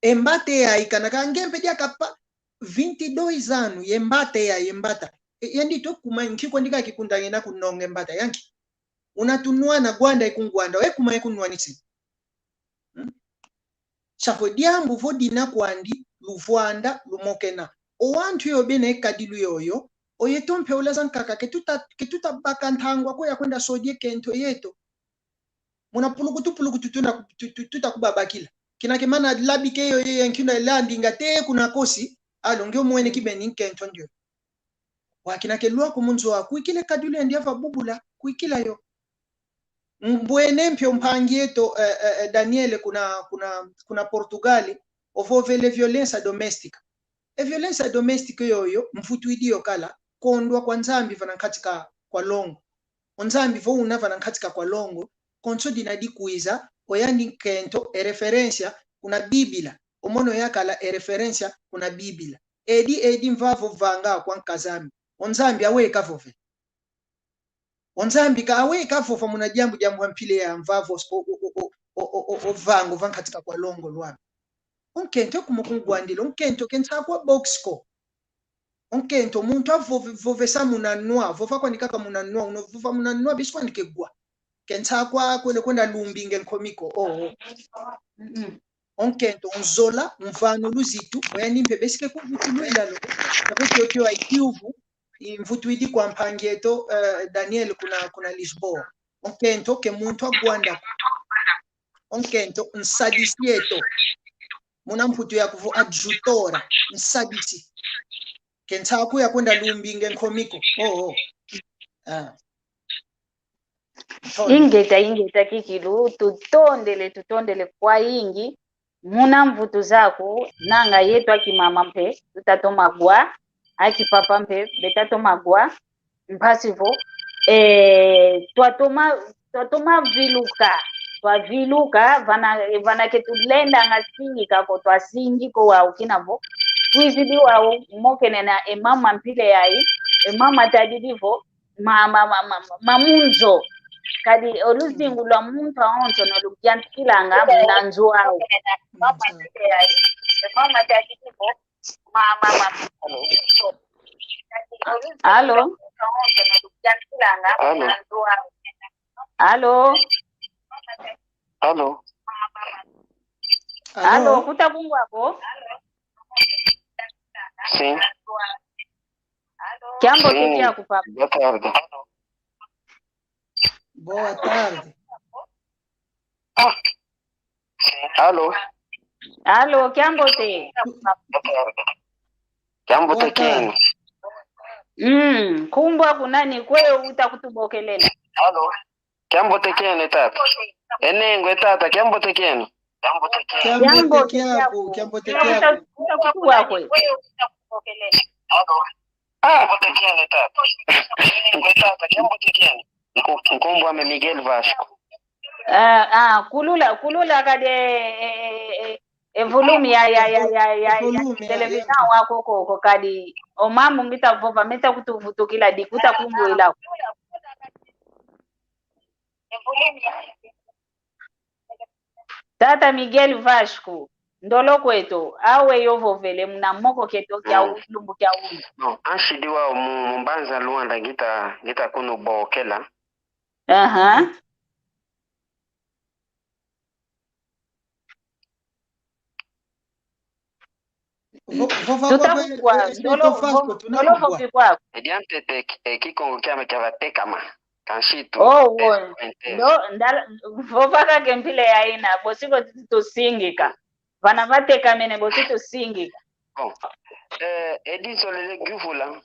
embate ya ikana kangempe dia kapa 22 anu yembate ya yembata yandi to kuma nki kwandika kikundangena kunonge embata yanki unatunua na gwanda ikungwanda we kuma ikunwa nisi chako diambu vodina kwandi luvwanda lumokena owantu yo bene kadilu yoyo oyetompe ulazan kaka ketuta bakantangwa ko yakwenda sodie kento yeto muna pulukutu tuta kubabakila kina kemana labike yo yankina landi ngate kuna kosi alongeo mwene kibeni kento ndio wakina kelua kumunzo wa kuikile kadilu ndia bubula kuikila yo mbwene mpyo mpangieto Daniel kuna Portugali ovovele violence domestique violence domestique yoyo mfutu idio kala kondwa kwa nzambi vanankatika kwa longo onzambi vo una vanankatika kwa longo konso dinadi kuiza oyandi kento referencia kuna biblia omono yakala referencia kuna biblia edi mvavo vanga kwa nkazambi onzambi aweka vove onzambi ka aweka vova muna jambu mpile ya mvavo vango vankatika kwa longo lwami onkento kumukungwandilo onkento kensa kwa boxco onkento muntu avovesa munanwa vova kwanikaka munanwa unovova munanwa biswanike gwa kensa kwa kwenda lumbinge nkomiko onkento unzola mvano luzitu oyandimpe besike kuvutulwilalo nakutiokiwa ikiuvu imvutu idi kwa mpangieto Daniel kuna Lisboa onkento ke muntu agwanda onkento nsadisieto muna mputu ya kuvu adjutora nsadisi kensa kuya kwenda lumbinge nkomiko ingeta kikilu tutondele kwa ingi muna mvutu zako nanga yetu akimama mpe tutatomagwa akipapa mpe betatomagwa mpasivo twatoma viluka vana ketulenda ngasingika ko twasingiko wao kinavo tuizidi wao mokene na emama mpile yai emama tadidivo mamunzo kadi oluzingu lwa muntu aonto nolugyantikilanga munanzu wao mama mpile yai emama tadidivo Halo. Halo. Halo. Halo, kutakungwako? Sim. Jambo kipi yako papa? Boa tarde. Boa tarde. Halo. Halo, jambo te. Jambo te kini. Kumbwa kunani kwe utakutubokelela. Halo. Jambo te kini tata. Enengwe tata, jambo te kini. Jambo te kyako. Utakutuwa kwe. Jambo te kini tata. Engwe tata, jambo te kini. Nkumbwa me Miguel Vasco. Kulula kade volume ya television wako koko kadi omamu ngita vova meta kutuvutukila dikuta kumbuila Tata Miguel Vasco ndolo kwetu awe yovovele muna moko keto kya ulumbu kya ulu No, anshidiwa mumbanza Luanda ngita kunu bokela. Ediante kikongo kyame kyavatekama kanshito. Vovaka kempile yaina bosiko tosingika vana vatekamene bosito singika Ediso lele guvula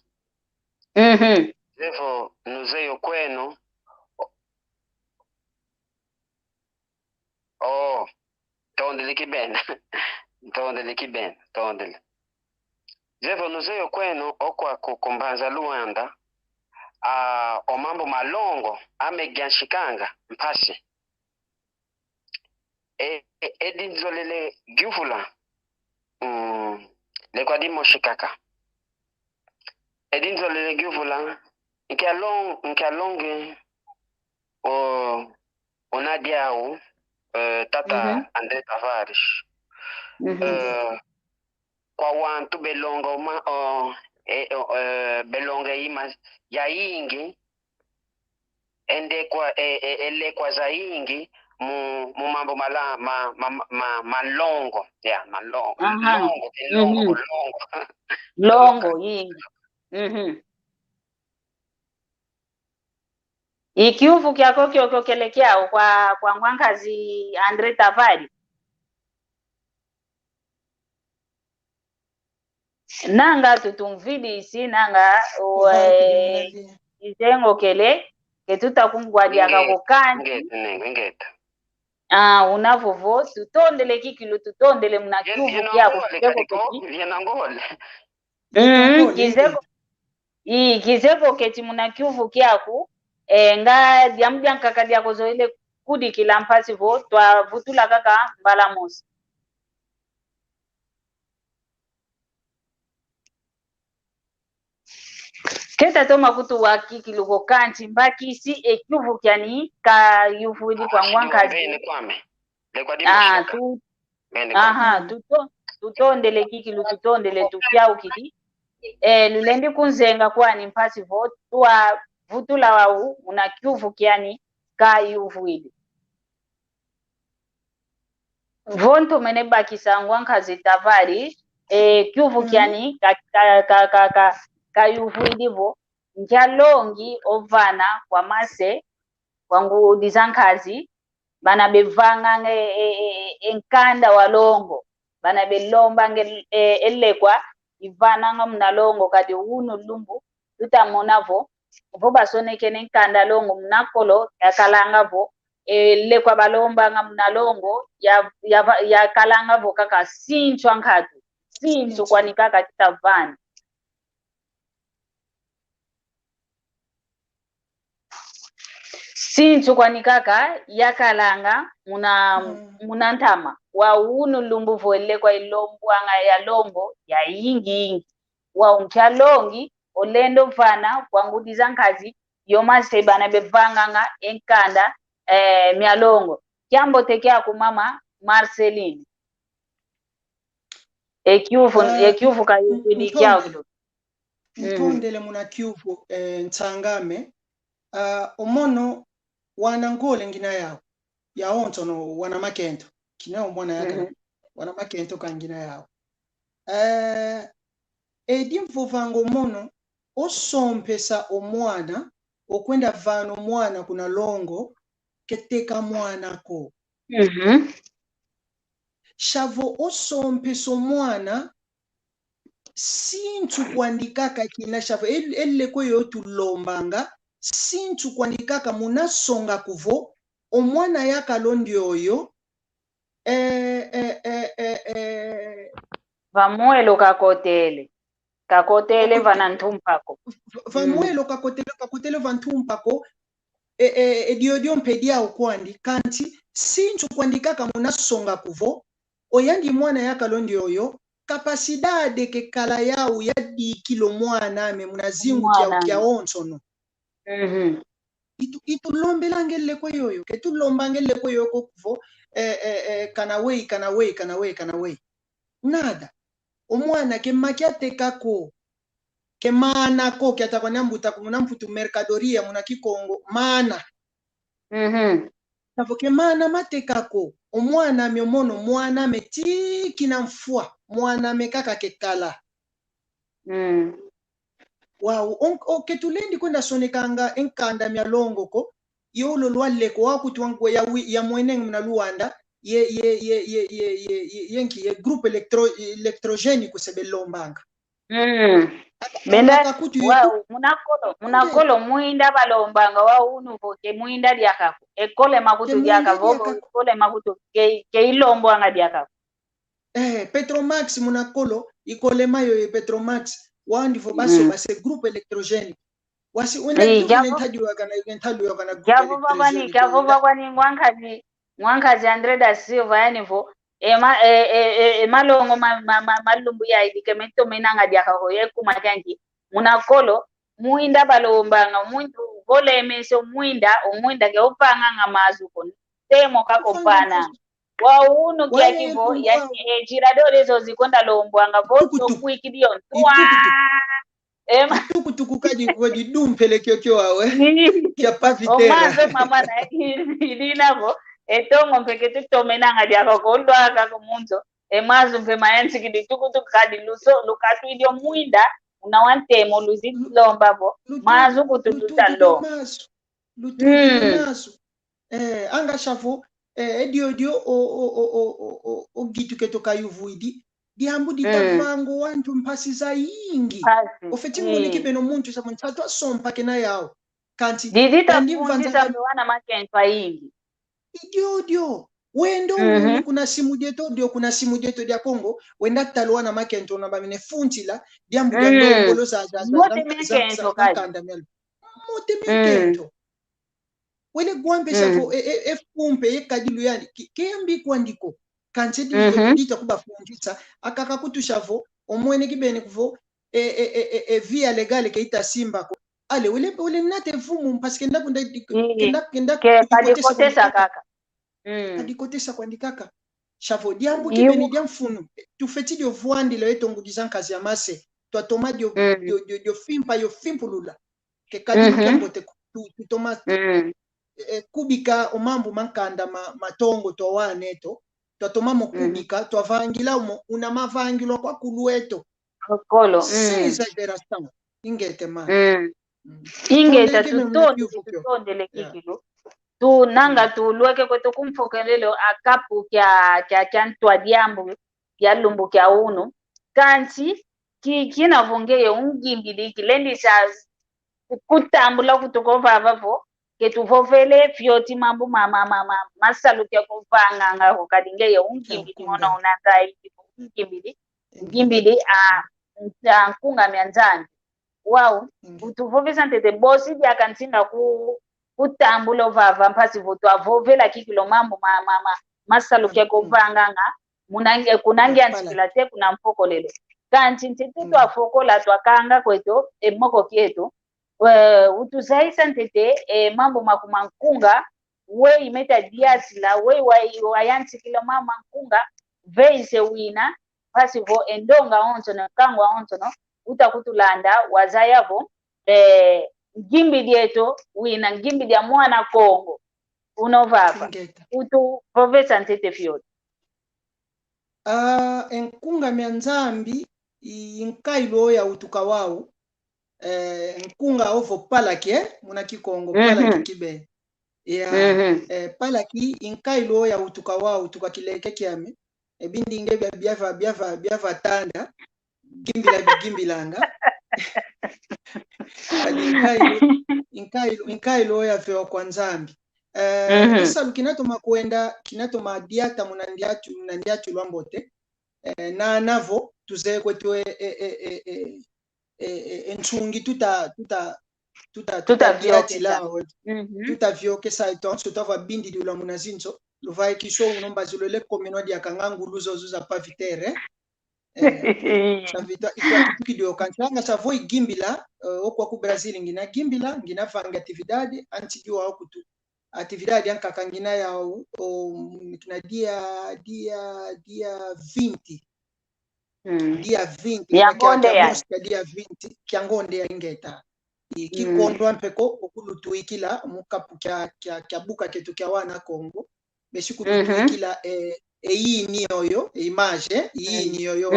zevo nuzeyo kwenu tondele kibena zevo nuzeyo kwenu okwa kukumbanza Luanda omambo malongo amegyanshikanga mpasi edinzolele guvula lekwadi moshikaka edinzolele guvula nkialonge onadiao tata Andre Tavares kwa wantu belongo belonga ima ya ingi ende kwa ele kwa zaingi mu mambo malongo ya malongo longo yingi ikiuvu kyako kyokyokelekea kwa Ngwankazi Andre Tafari nanga tutumvidisi nanga izengo kele ketutakungwadia kakokani unavovo tutondele kikilu tutondele muna kyuvu kyako kizeko keti muna kyuvu kyako nga diamudyankaka dyako zoile kudikila mpasi vo twavutula kaka mbala mosi keta toma kutu wa kikiluko kanti mbakisi ekyuvu kyani ka yuvuli kwa Ngwankazi tutondele kikilu tutondele tupyau kidi lulendi kunzenga kwani mpasi vo tuwa vutula wau una kyuvu kyani ka yuvuli vonto mene bakisa Ngwankazi Tafari kyuvu kyani ka yuvuli vo njalongi ovana kwa mase kwangu dizankazi bana bevanga enkanda walongo bana belomba elekwa ivana nga mnalongo kadi unu lumbu tutamona vo basoneke nenkanda longo mnakolo yakalanga vo elekwa balomba nga mnalongo ya kalanga vo kaka sinchwa nkatu sinchu kwani kaka kitavani sinchu kwani kaka yakalanga muna ntama wa unu lumbu voele kwa ilombu anga ya longo ya yingi wa unchalongi olendo mfana kwangu dizankazi yomase bana bevanga nga enkanda mialongo kyambo tekea ku mama Marceline ekyuvu ka yuvuli kyao kido ntondele muna kyuvu ntangame omono wana ngole ngina yao yaonto no wana makento kinao mbona yaka wana makento kangina yao edi mvuvango mono osompesa omwana okwenda vano mwana kuna longo keteka mwana ko shavo osompesa omwana sintu kuandikaka kina shavo elle kweyo tulombanga sintu kuandikaka munasonga kuvo omwana yakalondi oyo vamuelo kakotele vanantumpako vamuelo kakotele vantumpako ediodio mpedia okwandi kanti sintu kuandikaka munasonga kuvo oyandi mwana yakalondi oyo kapasidade ke kala yau yadikilo mwana ame munazingu kya onsono itulombela ngelle kweyoyo ketulomba ngelle kweyoyo kuvo kanawei nada omwana ke makiatekako ke mana ko kyatakwanyambuta kumunamputu mercadoria muna kikongo mana savo ke mana matekako omwana myomono mwana metiki na mfua mwana mekaka kekala wow ketulendi kwenda sonekanga enkanda myalongo ko yolo lwaleko wakutu ya mweneng mna luanda yenki ye groupe electrogène kusebelombanga benda wow munakolo muinda balombanga wa unu ke muinda lyakako ekole makutu lyakavo ekole makutu ke ilombwanga lyakako Petromax munakolo ikole mayo Petromax wandifo baso base groupe electrogène wasi unentadiwa kana groupe kwani Ngwankazi Andre da Silva yanivo malongo malumbu ya idike mento menanga diakako yekuma kanki munakolo muinda balombanga muntu vole meso muinda ke opanga ngamazuko temo kakopana wa unu kia kivo ya jiradore zo zikonda lombwanga voto kuikidio tuku kaji kwa didumpele kyo wawe kia pa vitera omanzo mama na ilinavo etongo mpeke tutomenanga diako kondo aka kumunzo emazo mpe mayansi kidi tuku kadi lukatu idio muinda unawantemo luzilomba bo mazo kutututa lo lutu anga shavu edio o gitu keto kayuvuidi diambu ditavango wantu mpasi za yingi ofeti ngoni kibeno muntu sa mantatu asompa kena yao kanti didita fundisa mwana makentwa yingi idio wendo kuna simu dieto dia Kongo wenda talwa na makento na bamine funtila diambu dia ndongolo za kandamelo mote mekento wele gwambe shafo fumpe kadilu yani kembi kwandiko kanche dita kuba fundisa akaka kutushavo omwene kibene kuvo via legale keita simba ko ale wele nate fumu paske kenda kadikotesa kaka kadikotesa kwandikaka shavo diambu kibene diamfunu tufeti dio voandi le etongu dizankazi amase to toma dio fimpa yo fimpulula ke kadilu kembote tutoma kubika omambu mankanda matongo to waneto twatoma mokubika twavangila una mavangilo kwa kulueto kolo exagération ingete ma ingeta tutondele kikilu tu nanga tu lueke kwetu kumfokelelo akapu kya ntwa diambu ya lumbu kya uno kanti kina vongeye ungimbili kilendi sa kutambula kutukova vavo ketuvovele fyoti mambu mama masalu kya kuvanga nga kadingeye ungimbili mona unakai ungimbili nkunga myanzani wow utuvovesa ntete bosi dia kantinga kutambula vava mpasi voto avovela kikilo mambo masalu kya kuvanga nga munange kunange antikilate kuna mpoko lelo kanti ntete to afokola twakanga kweto emoko kieto utuzaisa ntete mambo makumankunga we imeta diasila we wayansi kilo mama nkunga veise wina pasi vo endonga onto na kangwa onto no utakutulanda wazayavo ngimbi dieto wina ngimbi dia mwana Kongo unovava utu profesa ntete fiyote enkunga myanzambi inkailo ya utukawau nkunga ovo palaki muna Kikongo palaki kibe ya palaki inkailo ya utukawau tukakileke kiame ebindinge biava tanda gimbilanga inkailo ya vyo kwa nzambi isalu kinatoma kwenda kinatoma diata munandiatu lwambote na navo tuze kwetu enchungi tuta diati lao tuta vyoke sa itonso tava bindi dula munazinzo luvai kisho unomba zulole komeno dia kangangu luzo zuza pa vitere savita ikidio kanchanga savoi gimbila okwa ku Brazil ngina gimbila ngina fanga atividade antigiwa okutu atividade ankakangina ya kina dia 20 dia 20 ya bonde ya dia 20 kyangonde ya ingeta ikikondwa mpeko okulutuikila mukapu kya buka ketu kya wana Kongo beshikulutuikila iyi niyoyo image iyi niyoyo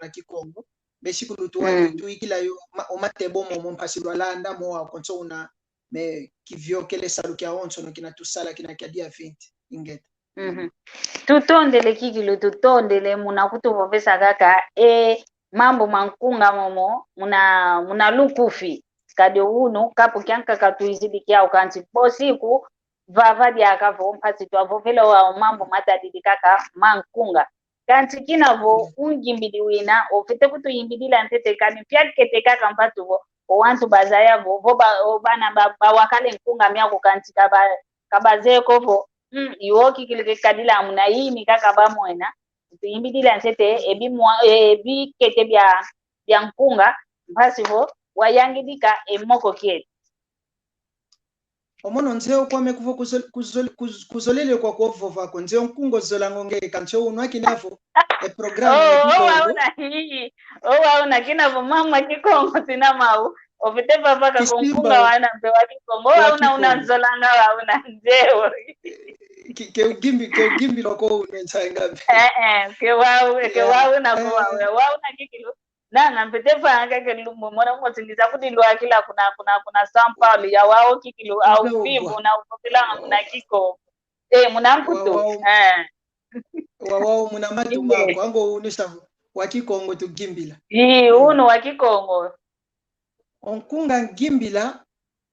na Kikongo beshikulutuikila yo omatebo mo mpasilwa landa mo akonso una me kivyokele salu kya onso no kina tusala kina kya dia 20 ingeta tutondele kikilu tutondele muna kutuvovesa kaka mambo mankunga momo muna lukufi kade uno kapu kyanka katuizidi kya ukanti bosiku vava diaka vo mpasi twavovela wa mambo matadidi kaka mankunga kanti kinavo ungimbidi wina ofite kutu yimbidila ntete kani pyakete kaka mpatu vo owantu bazaya vo bana bawakale nkunga myako kanti kabazeko vo iwoki kilike kadila amuna yini kaka bamwena tuyimbidila ntete ebi kete bya nkunga mpasi vo wayangidika emoko kietu omono nzeo kwame kuvo kuzolele kwa kuovo vako nzeo nkungo zola ngonge kancho unwaki navo e programa kikongo wauna hii wauna kina mama kikongo tina mau ovite papa ka kumpunga wana mpe wa kikongo wauna unazolanga wauna nzeo ke ugimbi loko unensanga ke wauna ko wauna kikilu nanga mpete panga ke lumo mona ngotingiza kuti lwa kila kuna São Paulo ya wao kikilu au vivo na ukopila muna kikongo muna mputu wao muna matuma kwango unisha wa kikongo tugimbila uno wa kikongo onkunga gimbila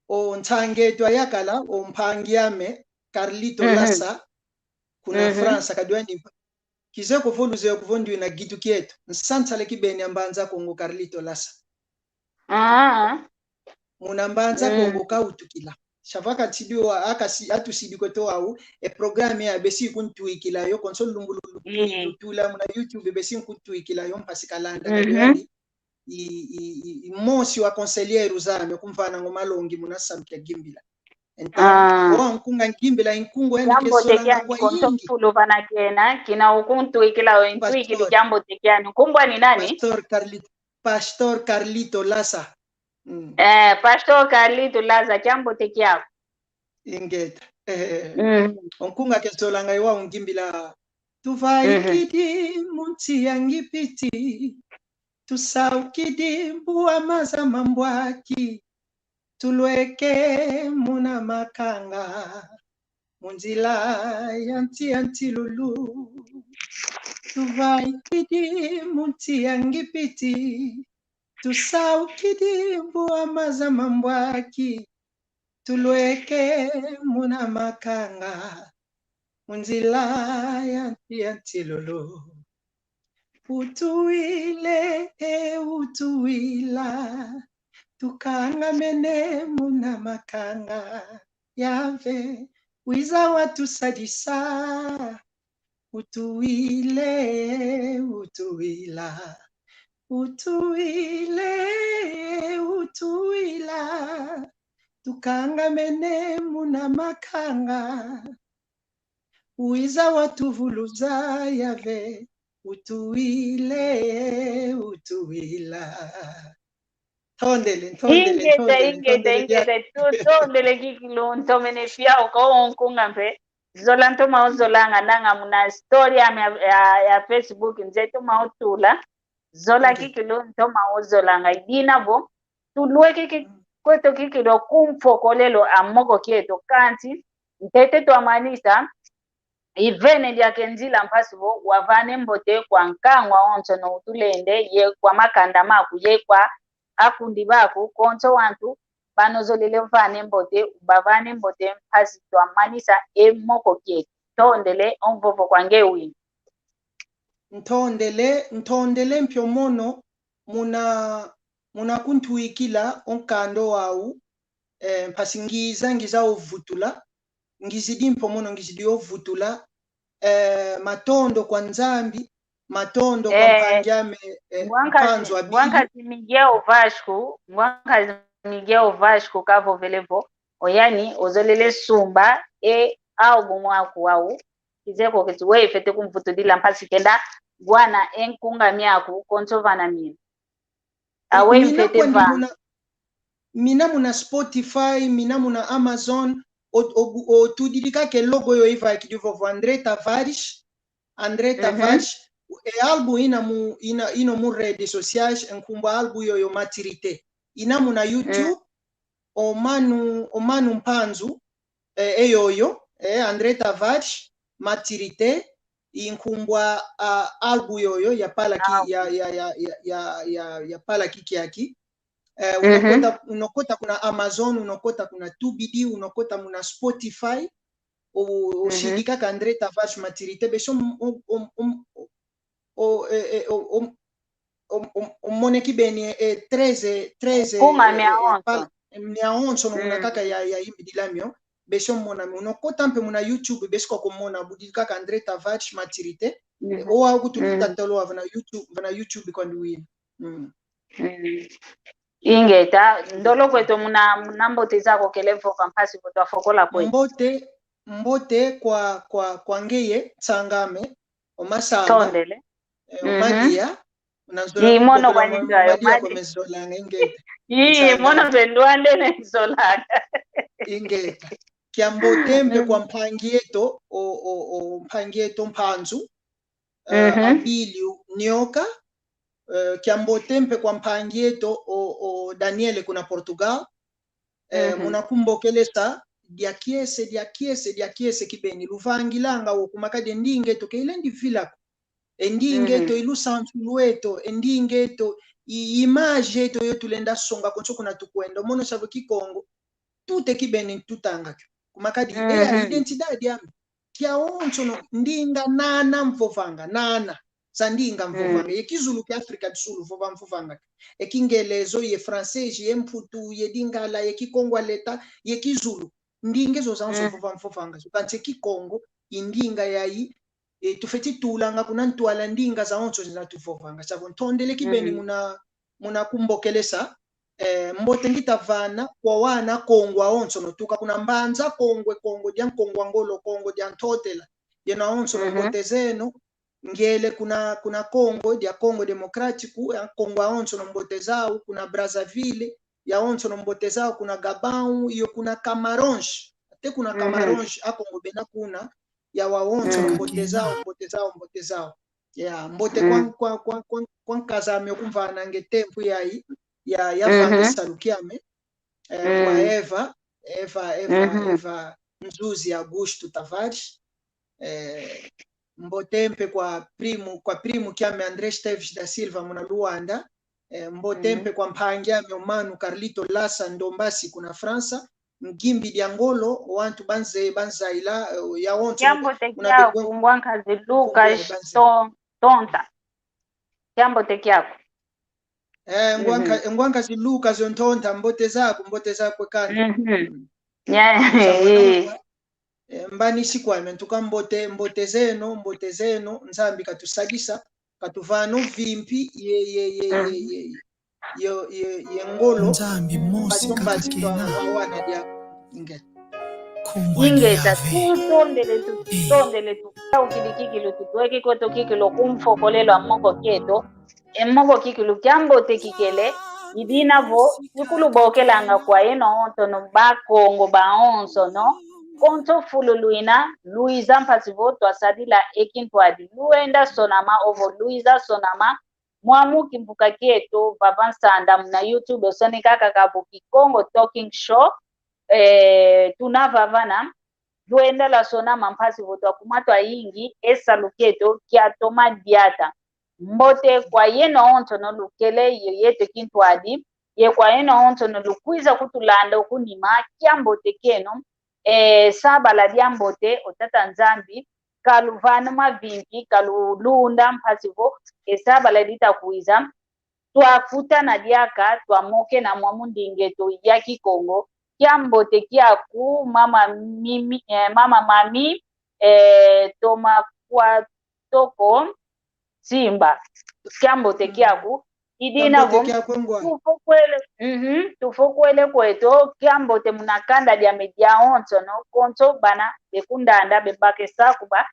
o ntangetwa yakala o mpangiame Carlito Lassa kuna France kadwani kize kufuluze kuvondiwe na gitu kietu nsantale kibeni ambanza kongo Carlito Lassa muna mbanza kongo kautukila shavaka tidiwa akasi atusidi to au e programme ya besi kuntuikila yo console lumbulu tula muna YouTube besi kuntuikila yo mpasikalanda kadwani mosi wa conseiller uzame kumfana ngomalongi muna samkia gimbila nkunga gimbila inkungo yani kesola kwa yingi bana kina ukuntuikila yo intuikili jambo tekiani kumbwa ni nani Pastor Carlito Lassa Pastor Carlito Lassa jambo tekiako ingeta onkunga kesola ngai wa ungimbila tuvaikidi munti yangipiti tusaukidi mbua maza mambwaki tulweke muna makanga munzila yanti lulu tuvaikidi munti yangipiti tusaukidi mbua maza mambwaki tulweke muna makanga munzila yanti lulu utuile utuila tukanga mene muna makanga yave wiza watu sadisa utuile utuila tukanga mene muna makanga wiza watu vuluza yave utuila tondele kikilu ntomene pia ukaonkunga mpe zola ntoma uzolanga nanga muna story ya Facebook nzeto mautula zola kikilu ntoma uzolanga idina bo tulwe kweto kikilu kumfokolelo amoko kieto kanti ntete twamanisa ivene lya kenzila mpasibo wavane mbote kwa nkangwa onto no utulende ye kwa makanda maku ye kwa akundi baku konto wantu banozolele mfane mbote bavane mbote mpasi twamanisa emoko kietu tondele onvovo kwange wini ntondele mpyo mono muna kuntuikila onkando wau mpasi ngiza ovutula ngizidi mpomono ngizidi ovutula matondo kwa nzambi matondo kwa mpangyame mpanzo abili mwanga Miguel Vasco kavo velevo oyani ozolele sumba album wako wau kizeko kitu we fete kumvutulila mpasi kenda bwana enkunga miaku kontovana mimi awe mfete va mina muna Spotify mina muna Amazon o tudilika ke logo yo iva kidivo André Tavares album ina mu redes sociais enkumba album yo maturité ina muna YouTube o manu mpanzu eyoyo André Tavares maturité inkumbwa album yoyo ya pala ki ya pala kiki yaki unokota kuna Amazon unokota kuna 2BD unokota muna Spotify ushidika ka André Tavares maturité beso moneki beni 13 miaonso no muna kaka ya imbidilamio beso mona unokota mpe muna YouTube besko ko mona budika ka André Tavares maturité o au kutuluta tolo na YouTube kwa nduwini ingeta ndolo kweto muna mbote zako kelevo kampasi kutwa fokola kwe mbote kwa ngeye tsangame omasanga tondele Madia mono kwa ningayo kwa mezolanga ingeta mono pendwande ne zolanga ingeta kiambotempe kwa mpangieto o mpangieto mpanzu Abilio nyoka kiambotempe kwa mpangieto o Daniele kuna Portugal munakumbokelesa dia kiese kibeni luvangilanga okumakade ndingeto keilendi vilako endingeto ilusantu lueto endingeto image eto yotulenda songa konso kuna tukwenda mono savo kikongo tute kibeni tutanga kumakadi identidade yami kia onso ndinga nana mfovanga nana sandinga mfovanga yekizulu ki Afrika du Sul mfovanga ekingelezo ye francais ye mputu ye dingala ye kikongo leta ye kizulu ndingezo zanso mfovanga kanse kikongo indinga yayi tufeti tulanga kuna ntwala ndinga za onso zinatufovanga savo ntondele kibeni muna kumbokelesa mbote ngitavana kwa wana kongwa onso notuka kuna mbanza kongo dia kongwa ngolo kongo dia ntotela yena onso mbote zeno ngele kuna Kongo dia Kongo Democratico ya Kongo onso mbote zao kuna Brazzaville ya onso mbote zao kuna Gabon iyo kuna Camarões ate kuna Camarões akongo bena kuna ya waonso mbote zao ya mbote kwa kazame kumvana ngetempu yayi ya Vanessa Lukiame kwa Eva Mzuzi Augusto Tavares mbotempe kwa primo kiame André Esteves da Silva muna Luanda mbotempe kwa mpangiame Omanu Carlito Lassa Ndombasi kuna Fransa ngimbi diangolo wantu banzaila ya onto jambo tekia kumbwanka ziluka tonta jambo tekia ngwanka ziluka zontonta mbote zako kana mbani sikwame ntuka mbote zeno nzambi katusagisa katuvano vimpi ye ngolo nzambi mosi kakena wana dia ingeta tutondele ukilikikilo tutuweke kweto kikilo kumfokolelo amoko keto emoko kikilo kyambote kikele idinavo ikulubokelanga kwa eno onto no bakongo baonso no konto fululuina Luisa mpasivo twasadila ekintwadi luenda sonama ovo Luisa sonama mwamu kimbuka keto vapansanda mna YouTube sonika kakabuki Congo Talking Show tunavavana luenda la sonama mpasivo twakumatwa ingi esa luketo kia toma diata mbote kwa yeno onto no lukele yoyete kintwadi ye kwa yeno onto no lukwiza kutulanda okunima kiambote keno saba la diambote otata nzambi kaluvana mavimpi kalulunda mpasivo saba la dita kuiza twafuta na diaka twamoke na mwamundingeto ya Kikongo kiambote kiaku mama mami toma kwa toko simba kiambote kiaku idina tufokwele kweto kiambote munakanda dia media onto no konto bana bekundanda bembake sakuba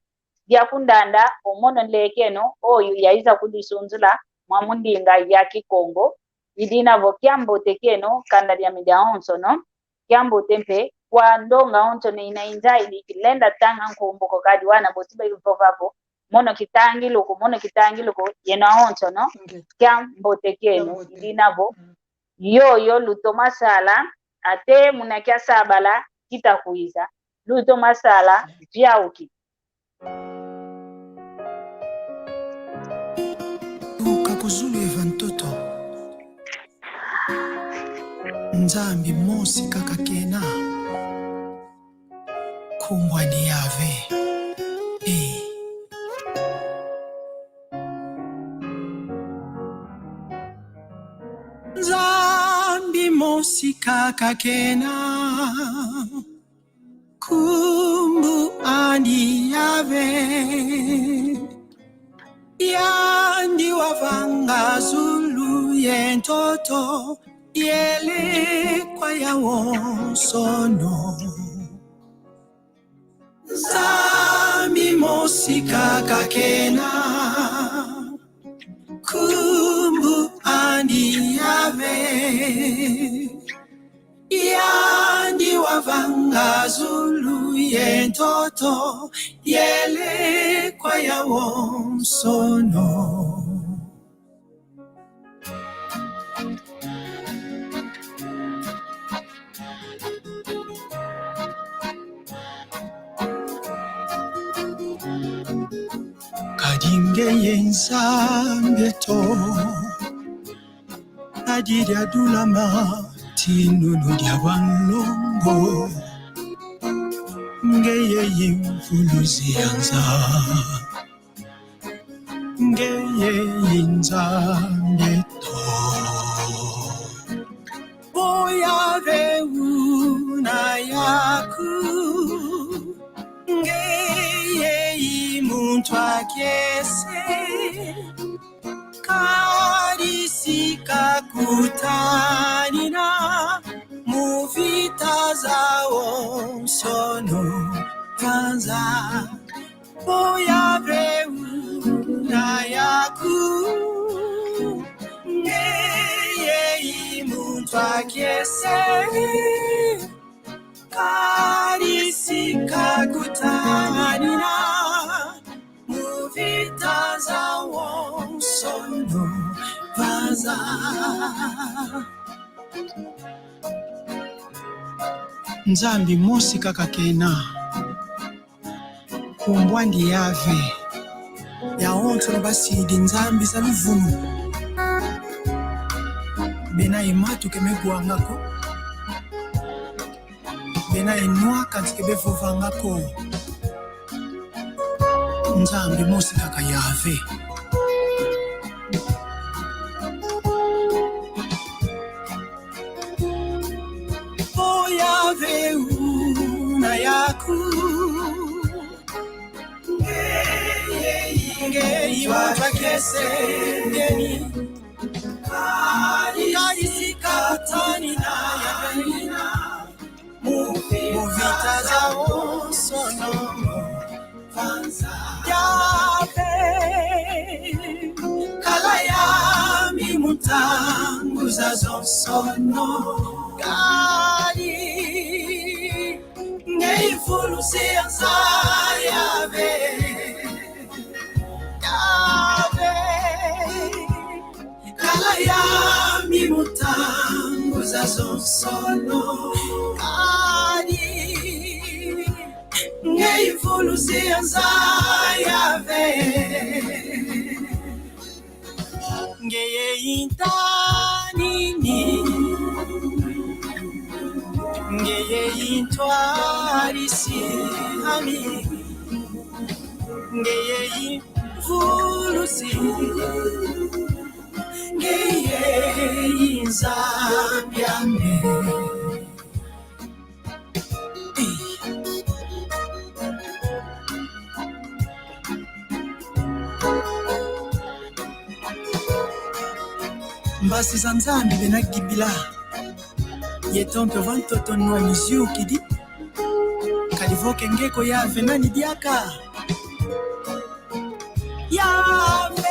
dia kundanda omono lekeno oyu yaiza kudisunzula mwamundinga ya Kikongo idina vo kiambote keno kanda dia media onto no kiambote mpe kwa ndonga onto ne inainjai kilenda tanga nkumboko kadi wana botiba yuvovavo mono kitangi loko yena onto no kiambote keno idinavo yo luto masala ate munakia sabala kitakuiza luto masala vyauki ukakuzulu evantoto nzambi mosi kakakena kumbwani yave nzambi mosi kakakena kumbu ani yave yandi wavanga zulu yentoto yele kwa yawo sono nzambi mosi kakakena Yandi wavanga Zulu yentoto yele kwa ya wonsono. Kadinge yenzambeto Adiria dulama tinunu diabanlongo Ngeye yimfuluzi yanza Ngeye yinzambeto Boya veuna yaku Ngeye yimuntu akese Karisika kutanina Muvita zao sono Tanza Boya veuna yaku Ngeye yimuntu akese Karisika kutanina Muvita zao sono Vaza Nzambi mosi kakakena Kumbwandi yave Ya onto basidi nzambi za luvumu Bena imatu kemegwangako Bena enua kanti kebevuvangako Nzambi mosi kakayave Yave una yaku Ngeye iwata kese ngeni Karisika utani na yavenina Muvita zao sono Yave Kalayami mutangu za sono Kali Ngei fulusia za Yave Yave Kalayami mutangu za sono Kali Ngei fulusia za Yave Ngeye intanini Ngeye intwarisi ami Ngeye infulusi Ngeye inzambiame Mbasi za nzambi benagibila Yetonto vantoto nwa miziu kidi Kalivoke ngeko yave nani diaka Yave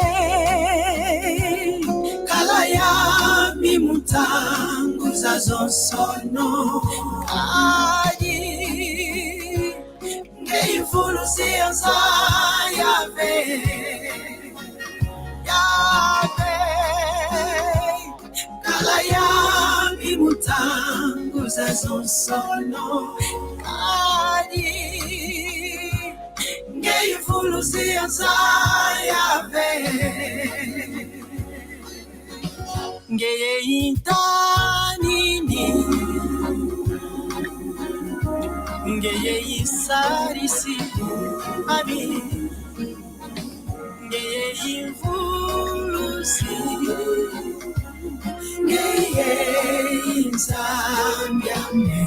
Kala yami mutangu za zonsono Kadi Ngeifulusi anza Yave Yave Kala yami mutangu za zonsono Kadi Ngeifulusi anza Yave Ngeye intanini Ngeye isarisi Ami Ngeye infulusi Ngeye inzambiame